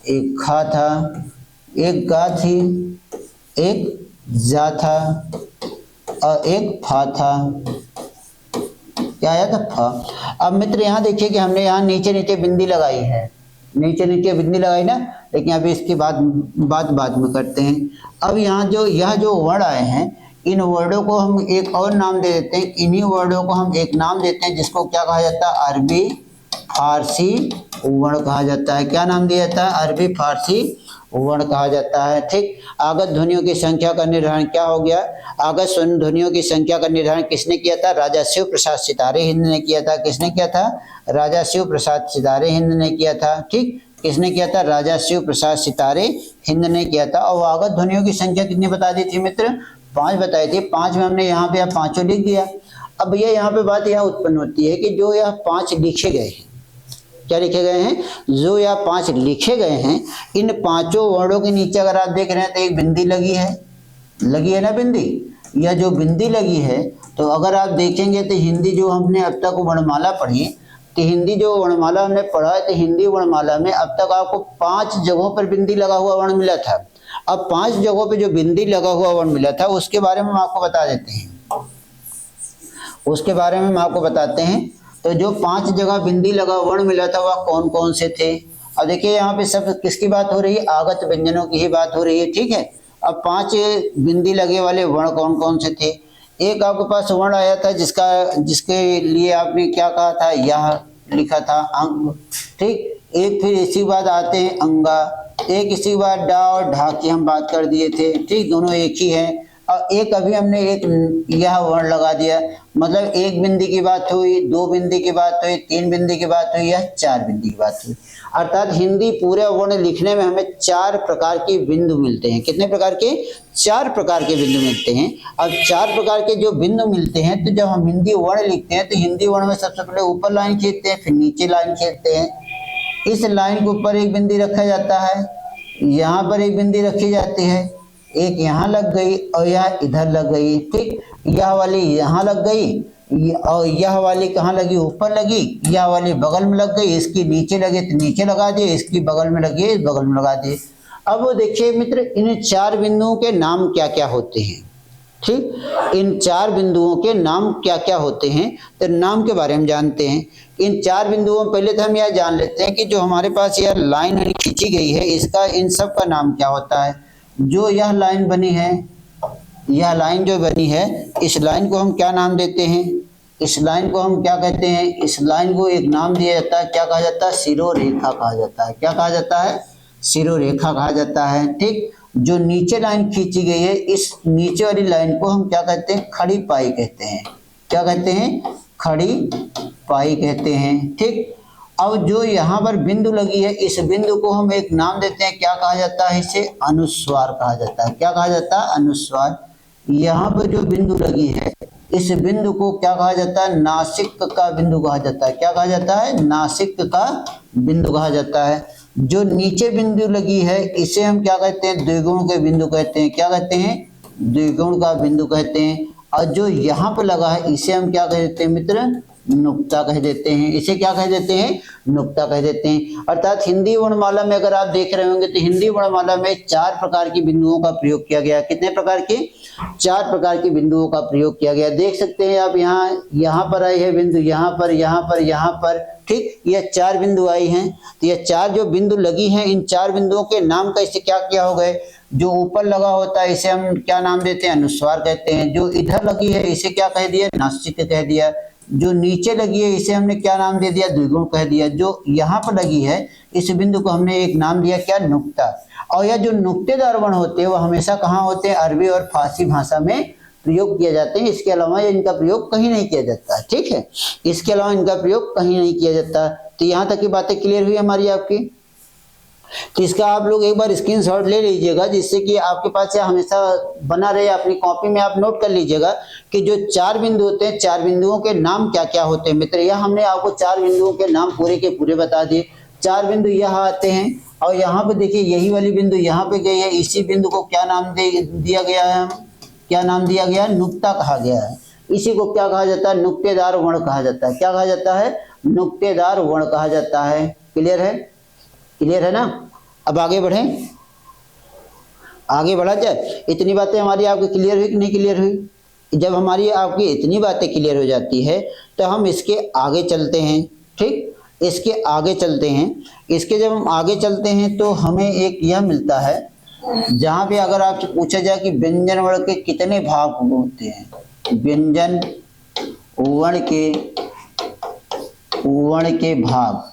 एक खा था, एक गा थी, एक जा था और एक फा था। क्या आया था? फा। अब मित्र यहाँ देखिए कि हमने यहाँ नीचे नीचे बिंदी लगाई है, नीचे नीचे बिंदी लगाई ना, लेकिन अभी इसकी बात बाद में करते हैं। अब यहाँ यह जो वर्ण आए हैं, इन वर्डों को हम एक और नाम दे देते हैं। इन्हीं वर्डों को हम एक नाम देते हैं जिसको क्या कहा जाता है? अरबी फारसी वर्ण कहा जाता है। क्या नाम दिया जाता है? अरबी फारसी वर्ण कहा जाता है। ठीक, आगत ध्वनियों की संख्या का निर्धारण क्या हो गया? आगत ध्वनियों की संख्या का निर्धारण किसने किया था? राजा शिव प्रसाद सितारे हिंद ने किया था। किसने किया था? राजा शिव प्रसाद सितारे हिंद ने किया था। ठीक, किसने किया था? राजा शिव प्रसाद सितारे हिंद ने किया था। और आगत ध्वनियों की संख्या कितनी बता दी थी मित्र? 5 बताई थी। 5 में हमने यहाँ पे 5 लिख दिया। अब ये यहाँ पे बात यह उत्पन्न होती है कि जो यह 5 लिखे गए हैं, क्या लिखे गए हैं? जो यह 5 लिखे गए हैं, इन 5 वर्णों के नीचे अगर आप देख रहे हैं तो एक बिंदी लगी है ना बिंदी। यह जो बिंदी लगी है, तो अगर आप देखेंगे तो हिंदी जो हमने अब तक वर्णमाला पढ़ी, तो हिंदी जो वर्णमाला हमने पढ़ा है, तो हिंदी वर्णमाला में अब तक आपको 5 जगहों पर बिंदी लगा हुआ वर्ण मिला था। अब 5 जगहों पे जो बिंदी लगा हुआ वर्ण मिला था, उसके बारे में हम आपको बता देते हैं। उसके बारे में हम आपको बताते हैं। तो जो 5 जगह बिंदी लगा वर्ण मिला था, वह कौन कौन से थे? अब देखिए यहाँ पे सब किसकी बात हो रही है? आगत व्यंजनों की ही बात हो रही है। ठीक है, अब 5 बिंदी लगे वाले वर्ण कौन कौन से थे? एक आपके पास वर्ण आया था जिसके लिए आपने क्या कहा था? यह लिखा था, अंग। ठीक, एक फिर इसी बाद आते हैं अंगा, एक इसी बाद डा और ढा की हम बात कर दिए थे। ठीक, दोनों एक ही हैं। और एक अभी हमने एक यह वर्ण लगा दिया, मतलब 1 बिंदी की बात हुई, 2 बिंदी की बात हुई, 3 बिंदी की बात हुई या 4 बिंदी की बात हुई। अर्थात हिंदी पूरे वर्ण लिखने में हमें 4 प्रकार के बिंदु मिलते हैं। कितने प्रकार के? 4 प्रकार के बिंदु मिलते हैं। अब 4 प्रकार के जो बिंदु मिलते हैं, तो जब हम हिंदी वर्ण लिखते हैं तो हिंदी वर्ण में सबसे पहले ऊपर लाइन खींचते हैं, फिर नीचे लाइन खींचते हैं। इस लाइन के ऊपर एक बिंदी रखा जाता है, यहाँ पर एक बिंदी रखी जाती है, एक यहाँ लग गई और यह इधर लग गई। ठीक, यह वाली यहाँ लग गई और यह वाली कहाँ लगी? ऊपर लगी। यह वाली बगल में लग गई, इसकी नीचे लगे तो नीचे लगा दिए, इसकी बगल में लगी इस बगल में लगा दिए। अब देखिए मित्र, इन 4 बिंदुओं के नाम क्या क्या होते हैं? ठीक। इन 4 बिंदुओं के नाम क्या क्या होते हैं, तो नाम के बारे में जानते हैं। इन 4 बिंदुओं में पहले तो हम यह जान लेते हैं कि जो हमारे पास यह लाइन खींची गई है, इसका इन सब का नाम क्या होता है। जो यह लाइन बनी है, यह लाइन जो बनी है, इस लाइन को हम क्या नाम देते हैं, इस लाइन को हम क्या कहते हैं, इस लाइन को एक नाम दिया जाता है, क्या कहा जाता है, शिरोरेखा कहा जाता है। क्या कहा जाता है, शिरोरेखा कहा जाता है। ठीक। जो नीचे लाइन खींची गई है, इस नीचे वाली लाइन को हम क्या कहते हैं, खड़ी पाई कहते हैं। क्या कहते हैं, खड़ी पाई कहते हैं। ठीक। अब जो यहाँ पर बिंदु लगी है, इस बिंदु को हम एक नाम देते हैं, क्या कहा जाता है, इसे अनुस्वार कहा जाता है। क्या कहा जाता है, अनुस्वार। यहाँ पर जो बिंदु लगी है, इस बिंदु को क्या कहा जाता है, नासिक का बिंदु कहा जाता है। क्या कहा जाता है, नासिक का बिंदु कहा जाता है। जो नीचे बिंदु लगी है, इसे हम क्या कहते हैं, द्विगुण के बिंदु कहते हैं। क्या कहते हैं, द्विगुण का बिंदु कहते हैं। और जो यहाँ पर लगा है, इसे हम क्या कह देते हैं मित्र, नुक्ता कह देते हैं। इसे क्या कह देते हैं, नुक्ता कह देते हैं। अर्थात हिंदी वर्णमाला में अगर आप देख रहे होंगे तो हिंदी वर्णमाला में 4 प्रकार की बिंदुओं का प्रयोग किया गया। कितने प्रकार के, 4 प्रकार की बिंदुओं का प्रयोग किया गया। देख सकते हैं आप, यहाँ पर आई है बिंदु, यहाँ पर, यहाँ पर, यहाँ पर। ठीक। यह 4 बिंदु आई हैं। तो यह 4 जो बिंदु लगी हैं, इन 4 बिंदुओं के नाम कैसे क्या क्या हो गए। जो ऊपर लगा होता है, इसे हम क्या नाम देते हैं, अनुस्वार कहते हैं। जो इधर लगी है, इसे क्या कह दिया, नासिक कह दिया। जो नीचे लगी है, इसे हमने क्या नाम दे दिया, द्विगुण कह दिया। जो यहाँ पर लगी है, इस बिंदु को हमने एक नाम दिया, क्या, नुक्ता। और यह जो नुक्तेदार वर्ण होते हैं, वह हमेशा कहाँ होते हैं, अरबी और फारसी भाषा में प्रयोग किए जाते हैं। इसके अलावा इनका प्रयोग कहीं नहीं किया जाता। ठीक है, इसके अलावा इनका प्रयोग कहीं नहीं किया जाता। तो यहाँ तक की बातें क्लियर हुई हमारी आपकी। तो इसका आप लोग एक बार स्क्रीनशॉट ले लीजिएगा, जिससे कि आपके पास यह हमेशा बना रहे। अपनी कॉपी में आप नोट कर लीजिएगा कि जो 4 बिंदु होते हैं, 4 बिंदुओं के नाम क्या क्या होते हैं मित्र। यह हमने आपको 4 बिंदुओं के नाम पूरे के पूरे बता दिए। 4 बिंदु यहाँ आते हैं, और यहाँ पे देखिए यही वाली बिंदु यहाँ पे गई है। इसी बिंदु को क्या नाम दिया गया है, क्या नाम दिया गया है, नुक्ता कहा गया है। इसी को क्या कहा जाता है, नुक्तेदार वर्ण कहा जाता है। क्या कहा जाता है, नुक्तेदार वर्ण कहा जाता है। क्लियर है, क्लियर है ना। अब आगे बढ़ें, आगे बढ़ा जाए। इतनी बातें हमारी आपकी क्लियर हुई कि नहीं क्लियर हुई। जब हमारी आपकी इतनी बातें क्लियर हो जाती है, तो हम इसके आगे चलते हैं। ठीक, इसके आगे चलते हैं। इसके जब हम आगे चलते हैं, तो हमें एक यह मिलता है, जहाँ पे अगर आपसे पूछा जाए कि व्यंजन वर्ण के कितने भाग होते हैं, व्यंजन वर्ण के भाग,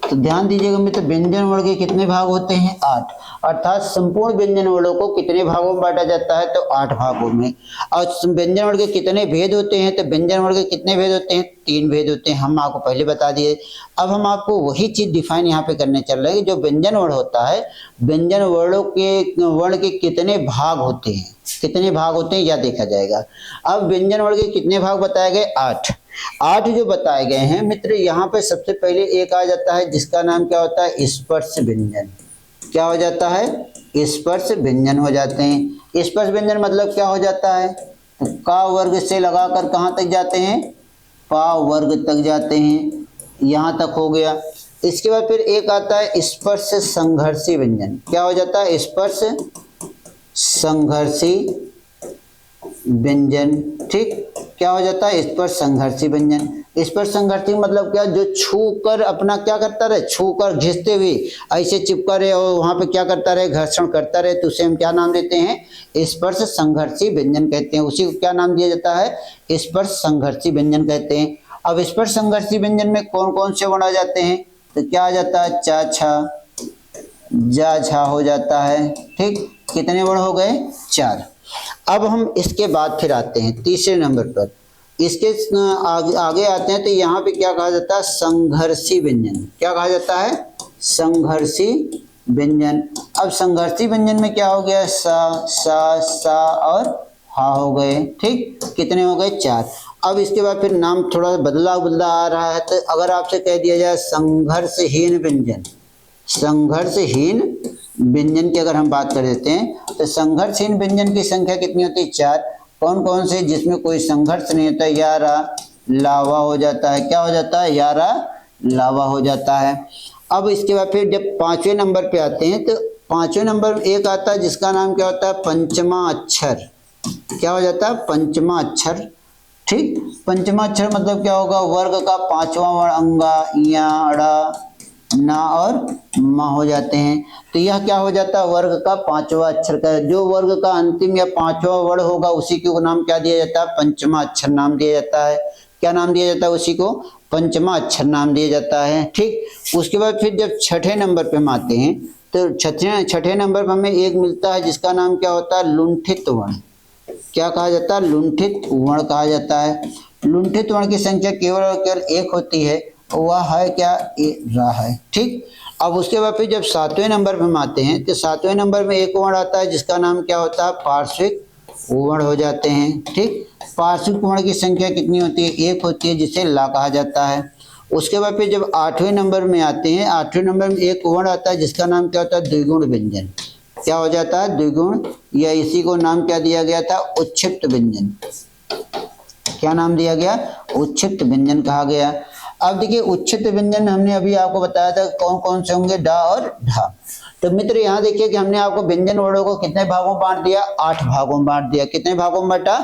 तो ध्यान दीजिएगा मित्र, व्यंजन वर्ण के कितने भाग होते हैं, 8। अर्थात संपूर्ण व्यंजन वर्णों को कितने भागों में बांटा जाता है, तो 8 भागों में। और व्यंजन वर्ण के कितने भेद होते हैं, तो व्यंजन वर्ण के कितने भेद होते हैं, 3 भेद होते हैं। हम आपको पहले बता दिए। अब हम आपको वही चीज डिफाइन यहाँ पे करने चल रहे हैं कि जो व्यंजन वर्ण होता है, व्यंजन वर्ण के कितने भाग होते हैं, कितने भाग होते हैं यह देखा जाएगा। अब व्यंजन वर्ण के कितने भाग बताए गए, 8 जो बताए गए हैं मित्र। यहाँ पे सबसे पहले एक आ जाता है, जिसका नाम क्या होता है, स्पर्श व्यंजन। क्या हो जाता है, स्पर्श व्यंजन हो जाते हैं। स्पर्श व्यंजन मतलब क्या हो जाता है, तो का वर्ग से लगाकर कहाँ तक जाते हैं, पा वर्ग तक जाते हैं। यहाँ तक हो गया। इसके बाद फिर एक आता है स्पर्श संघर्षी व्यंजन। क्या हो जाता है, स्पर्श संघर्षी व्यंजन। ठीक, क्या हो जाता है, स्पर्श संघर्षी व्यंजन। स्पर्श संघर्षी मतलब क्या, जो छू कर अपना क्या करता रहे, छू कर घिसते हुए ऐसे चिपका रहे और वहां पे क्या करता रहे, घर्षण करता रहे, तो उसे हम क्या नाम देते हैं, स्पर्श संघर्षी व्यंजन कहते हैं। उसी को क्या नाम दिया जाता है, स्पर्श संघर्षी व्यंजन कहते हैं। अब स्पर्श संघर्षी व्यंजन में कौन कौन से वर्ण आ जाते हैं, तो क्या आ जाता है, चा छा जा झा हो जाता है। ठीक, कितने वर्ण हो गए, 4। अब हम इसके बाद फिर आते हैं तीसरे नंबर पर। इसके आगे आते हैं, तो यहाँ पे क्या कहा जाता है, संघर्षी व्यंजन। क्या कहा जाता है, संघर्षी व्यंजन। अब संघर्षी व्यंजन में क्या हो गया, सा और हा हो गए। ठीक, कितने हो गए, 4। अब इसके बाद फिर नाम थोड़ा बदला आ रहा है। तो अगर आपसे कह दिया जाए संघर्षहीन व्यंजन, संघर्षहीन व्यंजन की अगर हम बात कर देते हैं, तो संघर्षहीन व्यंजन की संख्या कितनी होती है, 4। कौन कौन से, जिसमें कोई संघर्ष नहीं होता, यारा लावा हो जाता है। क्या हो जाता है, यारा लावा हो जाता है। अब इसके बाद फिर जब 5वें नंबर पे आते हैं, तो 5वें नंबर में एक आता है, जिसका नाम क्या होता है, पंचमा अक्षर। क्या हो जाता है? पंचमा अक्षर। ठीक, पंचमा अक्षर मतलब क्या होगा? वर्ग का पांचवा वर्ण अंगा, या, अड़ा, ना और मा हो जाते हैं। तो यह क्या हो जाता है? वर्ग का पांचवा अक्षर का, जो वर्ग का अंतिम या पांचवा वर्ण होगा उसी को नाम क्या दिया जाता है? पंचमा अक्षर नाम दिया जाता है। क्या नाम दिया जाता है? उसी को पंचमा अक्षर नाम दिया जाता है। ठीक, उसके बाद फिर जब छठे नंबर पे हम आते हैं तो छठे नंबर पर हमें एक मिलता है जिसका नाम क्या होता है? लुंठित वर्ण। क्या कहा जाता है? लुंठित वर्ण कहा जाता है। लुंठित वर्ण की संख्या केवल और केवल एक होती है, वह है क्या? रा है। ठीक, अब उसके बाद फिर जब सातवें नंबर पर हम आते हैं तो सातवें नंबर में एक वर्ण आता है जिसका नाम क्या होता है? पार्श्विक वर्ण हो जाते हैं। ठीक, पार्श्विक वर्ण की संख्या कितनी होती है? एक होती है, जिसे ला कहा जाता है। उसके बाद फिर जब आठवें नंबर में आते हैं, आठवें नंबर में एक वर्ण आता है जिसका नाम क्या होता है? द्विगुण व्यंजन। क्या हो जाता है? द्विगुण, या इसी को नाम क्या दिया गया था? उच्छिष्ट व्यंजन। क्या नाम दिया गया? उच्छिष्ट व्यंजन कहा गया। अब देखिए, उच्छिष्ट व्यंजन हमने अभी आपको बताया था कौन कौन से होंगे? डा और ढा। तो मित्र यहाँ देखिए कि हमने आपको व्यंजन वर्णों को कितने भागों में बांट दिया? 8 भागों में बांट दिया। कितने भागों में बांटा?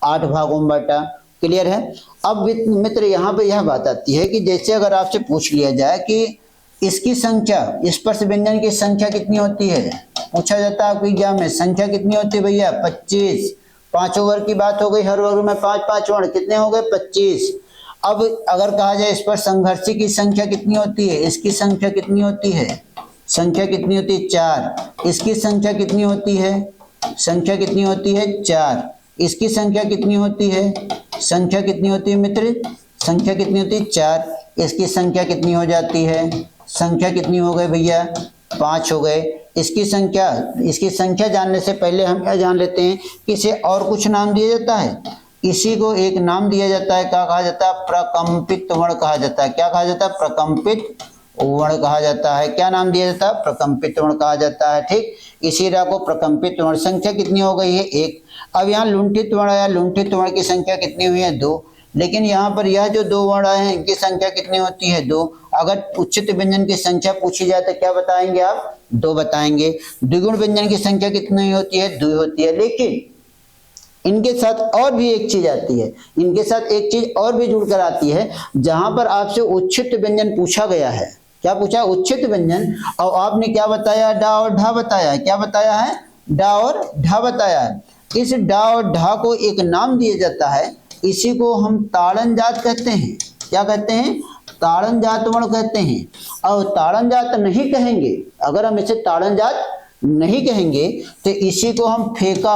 8 भागों में बांटा। क्लियर है? अब मित्र यहाँ पे यह बात आती है कि जैसे अगर आपसे पूछ लिया जाए कि इसकी संख्या, स्पर्श व्यंजन की संख्या कितनी होती है, पूछा जाता है आपके एग्जाम में, संख्या कितनी होती है भैया? 25। पांचों वर्ग की बात हो गई, हर वर्ग में 5-5 वर्ण, कितने हो गए? 25। अब अगर कहा जाए इस पर संघर्षी की संख्या कितनी होती है? इसकी संख्या कितनी होती है? संख्या कितनी होती है? 4। इसकी संख्या कितनी होती है? संख्या कितनी होती है? 4। इसकी संख्या कितनी होती है? संख्या कितनी होती है मित्र? संख्या कितनी होती है? 4। इसकी संख्या कितनी हो जाती है? संख्या कितनी हो गई भैया? 5 हो गए। इसकी संख्या जानने से पहले हम क्या जान लेते हैं कि इसे और कुछ नाम दिया जाता है। इसी को एक नाम दिया जाता है, क्या कहा जाता है? प्रकंपित वर्ण कहा जाता है। क्या कहा जाता है? प्रकंपित वर्ण कहा जाता है। क्या नाम दिया जाता है? प्रकंपित वर्ण कहा जाता है। ठीक, इसी रा को प्रकंपित वर्ण। संख्या कितनी हो गई है? 1। अब यहाँ लुंठित वर्ण या लुंठित वर्ण की संख्या कितनी हुई है? 2। लेकिन यहाँ पर यह जो 2 वर्ण आए हैं इनकी संख्या कितनी होती है? 2। अगर उच्चित व्यंजन की संख्या पूछी जाए तो क्या बताएंगे आप? 2 बताएंगे। द्विगुण व्यंजन की संख्या कितनी होती है? 2 होती है। लेकिन इनके साथ और भी एक चीज आती है, इनके साथ एक चीज और भी जुड़कर आती है, जहां पर आपसे उच्छिष्ट व्यंजन पूछा गया है। क्या पूछा? उच्छिष्ट व्यंजन। और आपने क्या बताया? डा और ढा बताया है। क्या बताया है? डा और ढा बताया है। इस डा और ढा को एक नाम दिया जाता है, इसी को हम ताड़न जात कहते हैं। क्या कहते हैं? ताड़न जात वर्ण कहते हैं। और ताड़न जात नहीं कहेंगे, अगर हम इसे ताड़न जात नहीं कहेंगे तो इसी को हम फेंका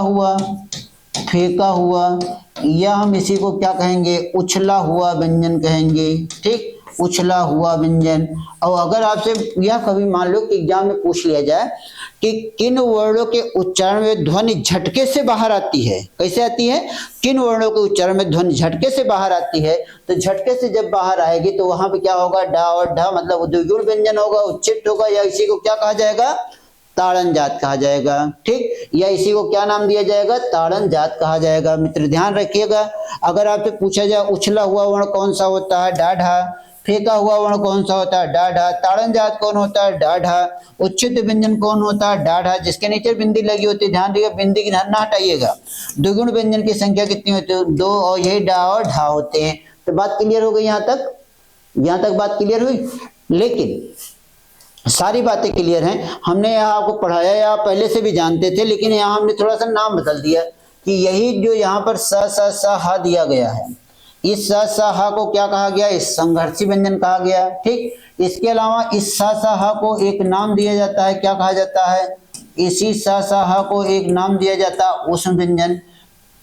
हुआ, या हम इसी को क्या कहेंगे? उछला हुआ व्यंजन कहेंगे। ठीक, उछला हुआ व्यंजन। और अगर आपसे यह कभी मान लो कि एग्जाम में पूछ लिया जाए कि किन वर्णों के उच्चारण में ध्वनि झटके से बाहर आती है, कैसे आती है? किन वर्णों के उच्चारण में ध्वनि झटके से बाहर आती है, तो झटके से जब बाहर आएगी तो वहां पे क्या होगा? डा और ढा मतलब द्विगुण व्यंजन होगा, उच्चिष्ट होगा, या इसी को क्या कहा जाएगा? ताड़न जात कहा जाएगा। ठीक, या इसी को क्या नाम दिया जाएगा? ताड़न जात कहा जाएगा। मित्र ध्यान रखिएगा, अगर आपसे पूछा जाए उछला हुआ वर्ण कौन सा होता है? डा ढा। फेंका हुआ वर्ण कौन सा होता है? डा ढा। ताड़न जात कौन होता है? डा ढा। उच्चित व्यंजन कौन होता है? डा ढा, जिसके नीचे बिंदी लगी होती है। ध्यान रखिएगा, बिंदी की ना हटाइएगा। द्विगुण व्यंजन की संख्या कितनी होती है? 2, और यही डा और ढा होते हैं। तो बात क्लियर हो गई यहाँ तक? यहाँ तक बात क्लियर हुई? लेकिन सारी बातें क्लियर हैं, हमने यहाँ आपको पढ़ाया या आप पहले से भी जानते थे, लेकिन यहाँ हमने थोड़ा सा नाम बदल दिया कि यही जो यहाँ पर स स स हा दिया गया है, इस स स हा को क्या कहा गया? इस संघर्षी व्यंजन कहा गया। ठीक, इसके अलावा इस स स हा को एक नाम दिया जाता है, क्या कहा जाता है? इसी स स हा को एक नाम दिया जाता है ऊष्म व्यंजन।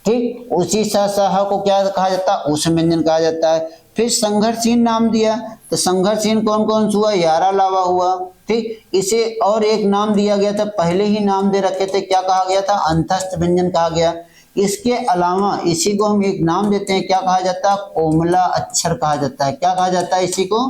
ठीक, उसी स स हा को क्या कहा जाता है? ऊष्म व्यंजन कहा जाता है। फिर संघर्षहीन नाम दिया, तो संघर्षहीन कौन कौन सा हुआ? यारा लावा हुआ। ठीक, इसे और एक नाम दिया गया था, पहले ही नाम दे रखे थे, क्या कहा गया था? अंतस्थ व्यंजन कहा गया। इसके अलावा इसी को हम एक नाम देते हैं, क्या कहा जाता है? कोमला अक्षर कहा जाता है। क्या कहा जाता है इसी को?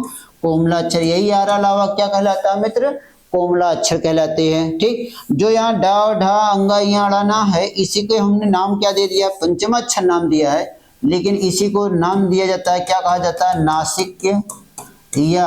कोमला अक्षर। यही यारा लावा क्या कहलाता है मित्र? कोमला अक्षर कहलाते हैं। ठीक, जो यहाँ डा और ढा अंगा यहाँ ना है, इसी को हमने नाम क्या दे दिया? पंचमा अक्षर नाम दिया है। लेकिन इसी को नाम दिया जाता है, क्या कहा जाता है? नासिक या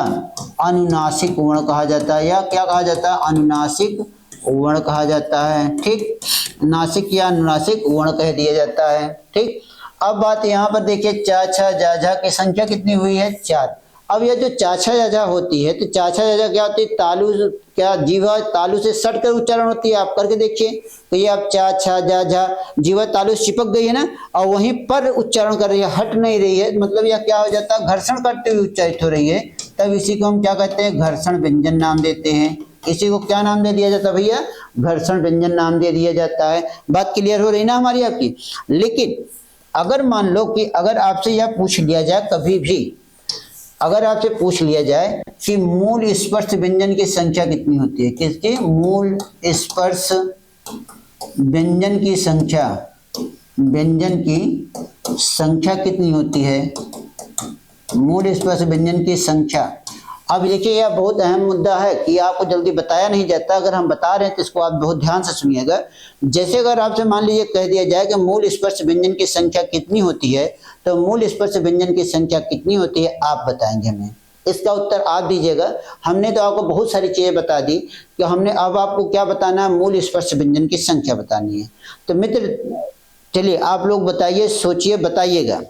अनुनासिक वर्ण कहा जाता है, या क्या कहा जाता है? अनुनासिक वर्ण कहा जाता है। ठीक, नासिक या अनुनासिक वर्ण कह दिया जाता है। ठीक, अब बात यहाँ पर देखिए, चा छा जा झा की संख्या कितनी हुई है? 4। अब यह जो चाछा जा झा होती है, तो चाछा जा झा क्या होती है? तालु, क्या जीवा तालु से सट कर उच्चारण होती है। आप करके देखिए, तो ये आप चा छा जा झा, जीवा तालु से चिपक गई है ना, और वहीं पर उच्चारण कर रही है, हट नहीं रही है, मतलब यह क्या हो जाता है? घर्षण करते हुए उच्चारित हो रही है। तब इसी को हम क्या कहते हैं? घर्षण व्यंजन नाम देते हैं। इसी को क्या नाम दे दिया जाता है भैया? घर्षण व्यंजन नाम दे दिया जाता है। बात क्लियर हो रही ना हमारी आपकी? लेकिन अगर मान लो कि अगर आपसे यह पूछ लिया जाए, कभी भी अगर आपसे पूछ लिया जाए कि मूल स्पर्श व्यंजन की संख्या कितनी होती है? किसकी? मूल स्पर्श व्यंजन की संख्या, व्यंजन की संख्या कितनी होती है? मूल स्पर्श व्यंजन की संख्या। अब देखिए, यह बहुत अहम मुद्दा है कि आपको जल्दी बताया नहीं जाता। अगर हम बता रहे हैं तो इसको आप बहुत ध्यान से सुनिएगा। जैसे अगर आपसे मान लीजिए कह दिया जाए कि मूल स्पर्श व्यंजन की संख्या कितनी होती है, तो मूल स्पर्श व्यंजन की संख्या कितनी होती है आप बताएंगे हमें। इसका उत्तर आप दीजिएगा। हमने तो आपको बहुत सारी चीजें बता दी कि हमने, अब आपको क्या बताना है? मूल स्पर्श व्यंजन की संख्या बतानी है। तो मित्र चलिए आप लोग बताइए, सोचिए, बताइएगा।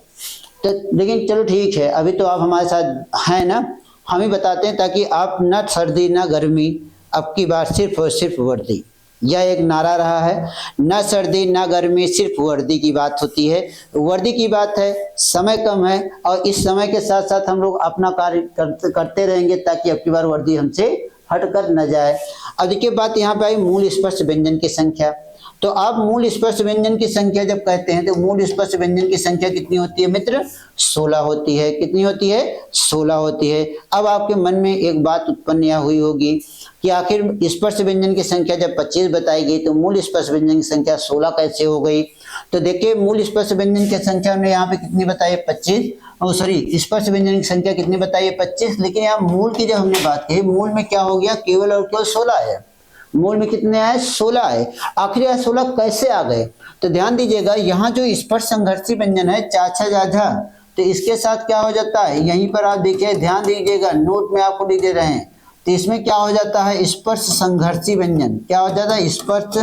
तो लेकिन चलो ठीक है, अभी तो आप हमारे साथ हैं ना, हम ही बताते हैं ताकि आप न सर्दी न गर्मी, अब की बार सिर्फ और सिर्फ वर्दी। यह एक नारा रहा है, न सर्दी न गर्मी, सिर्फ वर्दी की बात होती है। वर्दी की बात है, समय कम है और इस समय के साथ साथ हम लोग अपना कार्य करते रहेंगे ताकि अब की बार वर्दी हमसे हटकर न जाए। अब देखिए बात यहाँ पे आई मूल स्पर्श व्यंजन की संख्या। तो आप मूल स्पर्श व्यंजन की संख्या जब कहते हैं तो मूल स्पर्श व्यंजन की संख्या कितनी होती है मित्र? 16 होती है। कितनी होती है? 16 होती है। अब आपके मन में एक बात उत्पन्न यह हुई होगी कि आखिर स्पर्श व्यंजन की संख्या जब 25 बताई गई तो मूल स्पर्श व्यंजन की संख्या 16 कैसे हो गई? तो देखिए, मूल स्पर्श व्यंजन की संख्या हमने यहाँ पे कितनी बताई? 25। और सॉरी, स्पर्श व्यंजन की संख्या कितनी बताई है? 25। लेकिन यहाँ मूल की जब हमने बात की, मूल में क्या हो गया? केवल और केवल 16 है। मूल में कितने आए? 16 है। आखिर यह 16 कैसे आ गए? तो ध्यान दीजिएगा, यहाँ जो स्पर्श संघर्षी व्यंजन है चाछा जाझा, तो इसके साथ क्या हो जाता है? यहीं पर आप देखिए, ध्यान दीजिएगा, नोट में आपको लिख दे रहे हैं। तो इसमें क्या हो जाता है? स्पर्श संघर्षी व्यंजन। क्या हो जाता है? स्पर्श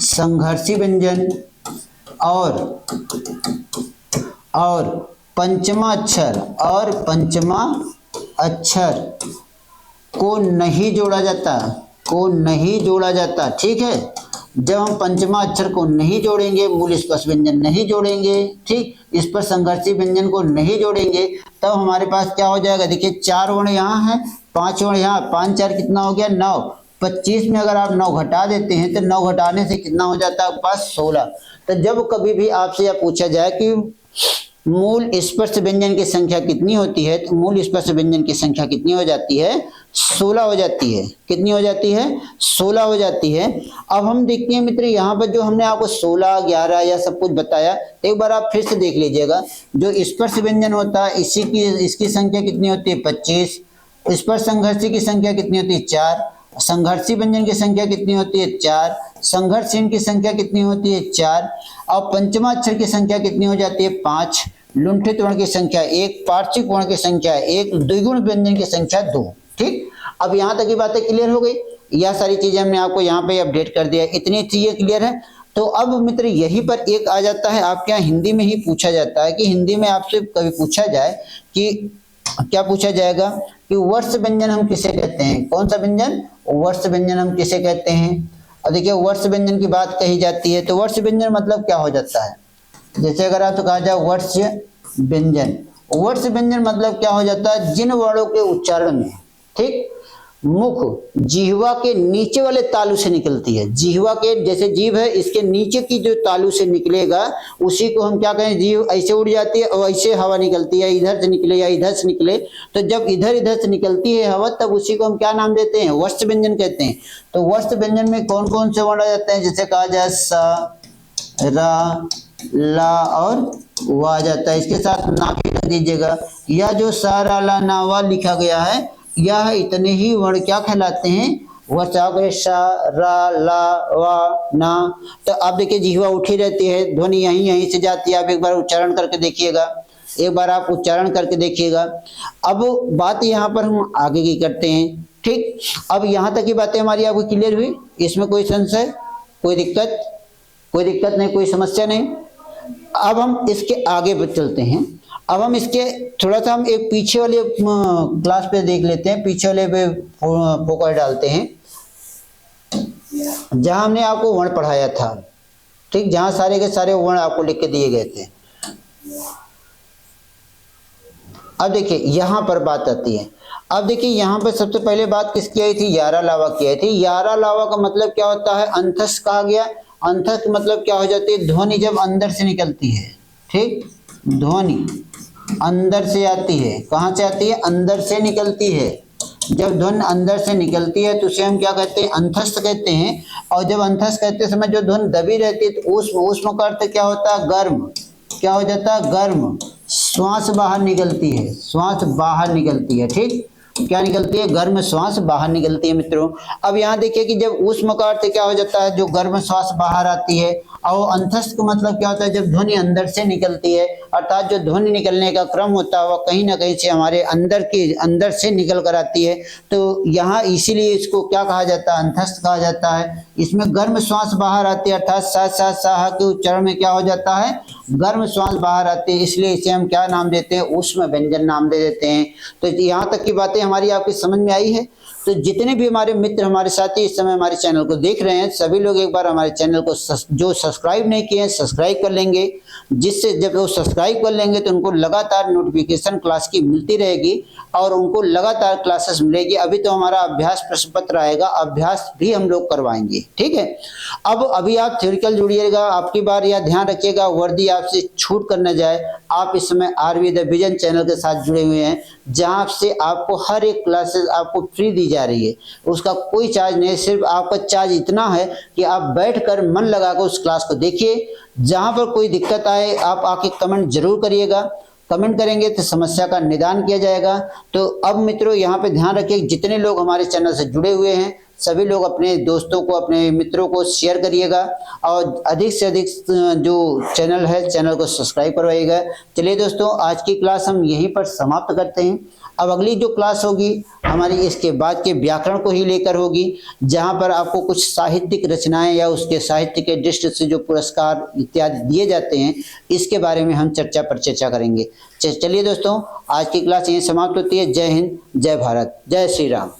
संघर्षी व्यंजन। और पंचमा अक्षर को नहीं जोड़ा जाता। ठीक है, जब हम पंचमा अक्षर को नहीं जोड़ेंगे, मूल स्पर्श व्यंजन नहीं जोड़ेंगे, ठीक, स्पर्श संघर्षी व्यंजन को नहीं जोड़ेंगे, तब हमारे पास क्या हो जाएगा? देखिए 4 वर्ण यहाँ है, 5 वर्ण यहाँ, 5 4 कितना हो गया? 9। 25 में अगर आप 9 घटा देते हैं तो 9 घटाने से कितना हो जाता है आपके पास? 16। तो जब कभी भी आपसे यह पूछा जाए कि मूल स्पर्श व्यंजन की संख्या कितनी होती है, तो मूल स्पर्श व्यंजन की संख्या कितनी हो जाती है? 16 हो जाती है। कितनी हो जाती है? 16 हो जाती है। अब हम देखते हैं मित्र, यहाँ पर जो हमने आपको 16, 11 या सब कुछ बताया, एक बार आप फिर से देख लीजिएगा। जो स्पर्श व्यंजन होता है इसकी संख्या कितनी होती है? 25। स्पर्श संघर्षी की संख्या कितनी होती है? 4। संघर्षी व्यंजन की संख्या कितनी होती है? 4। संघर्षहीन की संख्या कितनी होती है? 4। और पंचमा अक्षर की संख्या कितनी हो जाती है? 5। लुंठित वर्ण की संख्या 1, पार्श्विक वर्ण की संख्या 1, द्विगुण व्यंजन की संख्या 2। ठीक, अब यहाँ तक की बातें क्लियर हो गई। यह सारी चीजें हमने आपको यहाँ पे अपडेट कर दिया, इतनी चीजें क्लियर है। तो अब मित्र यहीं पर एक आ जाता है, आपके यहाँ हिंदी में ही पूछा जाता है कि हिंदी में आपसे कभी पूछा जाए कि क्या पूछा जाएगा कि वर्ष व्यंजन हम किसे कहते हैं? कौन सा व्यंजन? वर्ष व्यंजन हम किसे कहते हैं? और देखिए वर्ष व्यंजन की बात कही जाती है तो वर्ष व्यंजन मतलब क्या हो जाता है? जैसे अगर आपसे कहा जाए वर्ष व्यंजन मतलब क्या हो जाता है? जिन वर्णों के उच्चारण में, ठीक, मुख जिह्वा के नीचे वाले तालु से निकलती है। जिह्वा के, जैसे जीभ है, इसके नीचे की जो तालु से निकलेगा उसी को हम क्या कहें? जीभ ऐसे उड़ जाती है और ऐसे हवा निकलती है, इधर से निकले या इधर से निकले, तो जब इधर से निकलती है हवा तब उसी को हम क्या नाम देते हैं? वर्ष व्यंजन कहते हैं। तो वर्ष व्यंजन में कौन कौन से वर्ण आ जाते हैं? जैसे कहा जाए स, रा, ला और वा आ जाता है। इसके साथ ना भी कर दीजिएगा। यह जो सा, रा, ला, ना, वा लिखा गया है, यह इतने ही वर्ण क्या कहलाते हैं? वर्ष। सा, रा, ला, वा, ना। तो आप देखिए जिह्वा उठी रहती है, ध्वनि यहीं से जाती है। आप एक बार उच्चारण करके देखिएगा, अब बात यहाँ पर हम आगे की करते हैं ठीक, अब यहाँ तक की बातें हमारी आपको क्लियर हुई, इसमें कोई संशय, कोई दिक्कत नहीं, कोई समस्या नहीं। अब हम इसके आगे चलते हैं। अब हम इसके थोड़ा सा हम एक पीछे वाले क्लास पे देख लेते हैं, पीछे वाले पे फोकस डालते हैं, जहां हमने आपको वर्ण पढ़ाया था, ठीक, जहां सारे के सारे वर्ण आपको लिख के दिए गए थे। अब देखिए यहाँ पर बात आती है। अब देखिए यहाँ पर सबसे पहले बात किसकी आई थी, यारा लावा की आई थी। यारा लावा का मतलब क्या होता है, अंतस्थ कहा गया। अंतस्थ मतलब क्या हो जाती है, ध्वनि जब अंदर से निकलती है, ठीक, ध्वनि अंदर से आती है, कहाँ से आती है, अंदर से निकलती है। जब ध्वनि अंदर से निकलती है तो उसे हम क्या कहते हैं, अंतस्थ कहते हैं। और जब अंतस्थ कहते समय जो ध्वनि दबी रहती है तो ऊष्म का अर्थ क्या होता है, गर्म, क्या हो जाता है, गर्म, श्वास बाहर निकलती है, श्वास बाहर निकलती है, ठीक, क्या निकलती है, गर्म श्वास बाहर निकलती है मित्रों। अब यहाँ देखिए कि जब ऊष्म का अर्थ क्या हो जाता है, जो गर्म श्वास बाहर आती है। और अंतस्थ का मतलब क्या होता है, जब ध्वनि अंदर से निकलती है, अर्थात जो ध्वनि निकलने का क्रम होता है वह कहीं ना कहीं से हमारे अंदर से निकल कर आती है। तो यहाँ इसीलिए इसको क्या कहा जाता है, अंतस्थ कहा जाता है। इसमें गर्म श्वास बाहर आती है, अर्थात सा साह के उच्चारण में क्या हो जाता है, गर्म श्वास बाहर आती है, इसलिए इसे हम क्या नाम देते हैं, ऊष्म व्यंजन नाम दे देते हैं। तो यहाँ तक की बातें हमारी आपकी समझ में आई है। तो जितने भी हमारे मित्र, हमारे साथी इस समय हमारे चैनल को देख रहे हैं, सभी लोग एक बार हमारे चैनल को जो सब्सक्राइब नहीं किए हैं सब्सक्राइब कर लेंगे, जिससे जब वो सब्सक्राइब कर लेंगे तो उनको लगातार नोटिफिकेशन क्लास की मिलती रहेगी और उनको लगातार क्लासेस मिलेगी। अभी तो हमारा अभ्यास प्रश्न पत्र आएगा, अभ्यास भी हम लोग करवाएंगे, ठीक है। अब अभी आप थ्योरिकल जुड़िएगा, आपकी बार यह ध्यान रखिएगा वर्दी आपसे छूट कर न जाए। आप इस समय आरवी द विजन चैनल के साथ जुड़े हुए हैं, जहां से आपको हर एक क्लासेस आपको फ्री दी जा रही है, उसका कोई चार्ज नहीं, सिर्फ आपका चार्ज इतना है कि आप बैठकर मन लगाकर उस क्लास को देखिए। जहां पर कोई दिक्कत आए आप आके कमेंट जरूर करिएगा, कमेंट करेंगे तो समस्या का निदान किया जाएगा। तो अब मित्रों यहाँ पे ध्यान रखिए, जितने लोग हमारे चैनल से जुड़े हुए हैं सभी लोग अपने दोस्तों को, अपने मित्रों को शेयर करिएगा और अधिक से अधिक जो चैनल है चैनल को सब्सक्राइब करवाइएगा। चलिए दोस्तों, आज की क्लास हम यहीं पर समाप्त करते हैं। अब अगली जो क्लास होगी हमारी इसके बाद के व्याकरण को ही लेकर होगी, जहां पर आपको कुछ साहित्यिक रचनाएं या उसके साहित्य के दृष्टि से जो पुरस्कार इत्यादि दिए जाते हैं, इसके बारे में हम चर्चा करेंगे। चलिए दोस्तों, आज की क्लास यहीं समाप्त होती है। जय हिंद, जय भारत, जय श्री राम।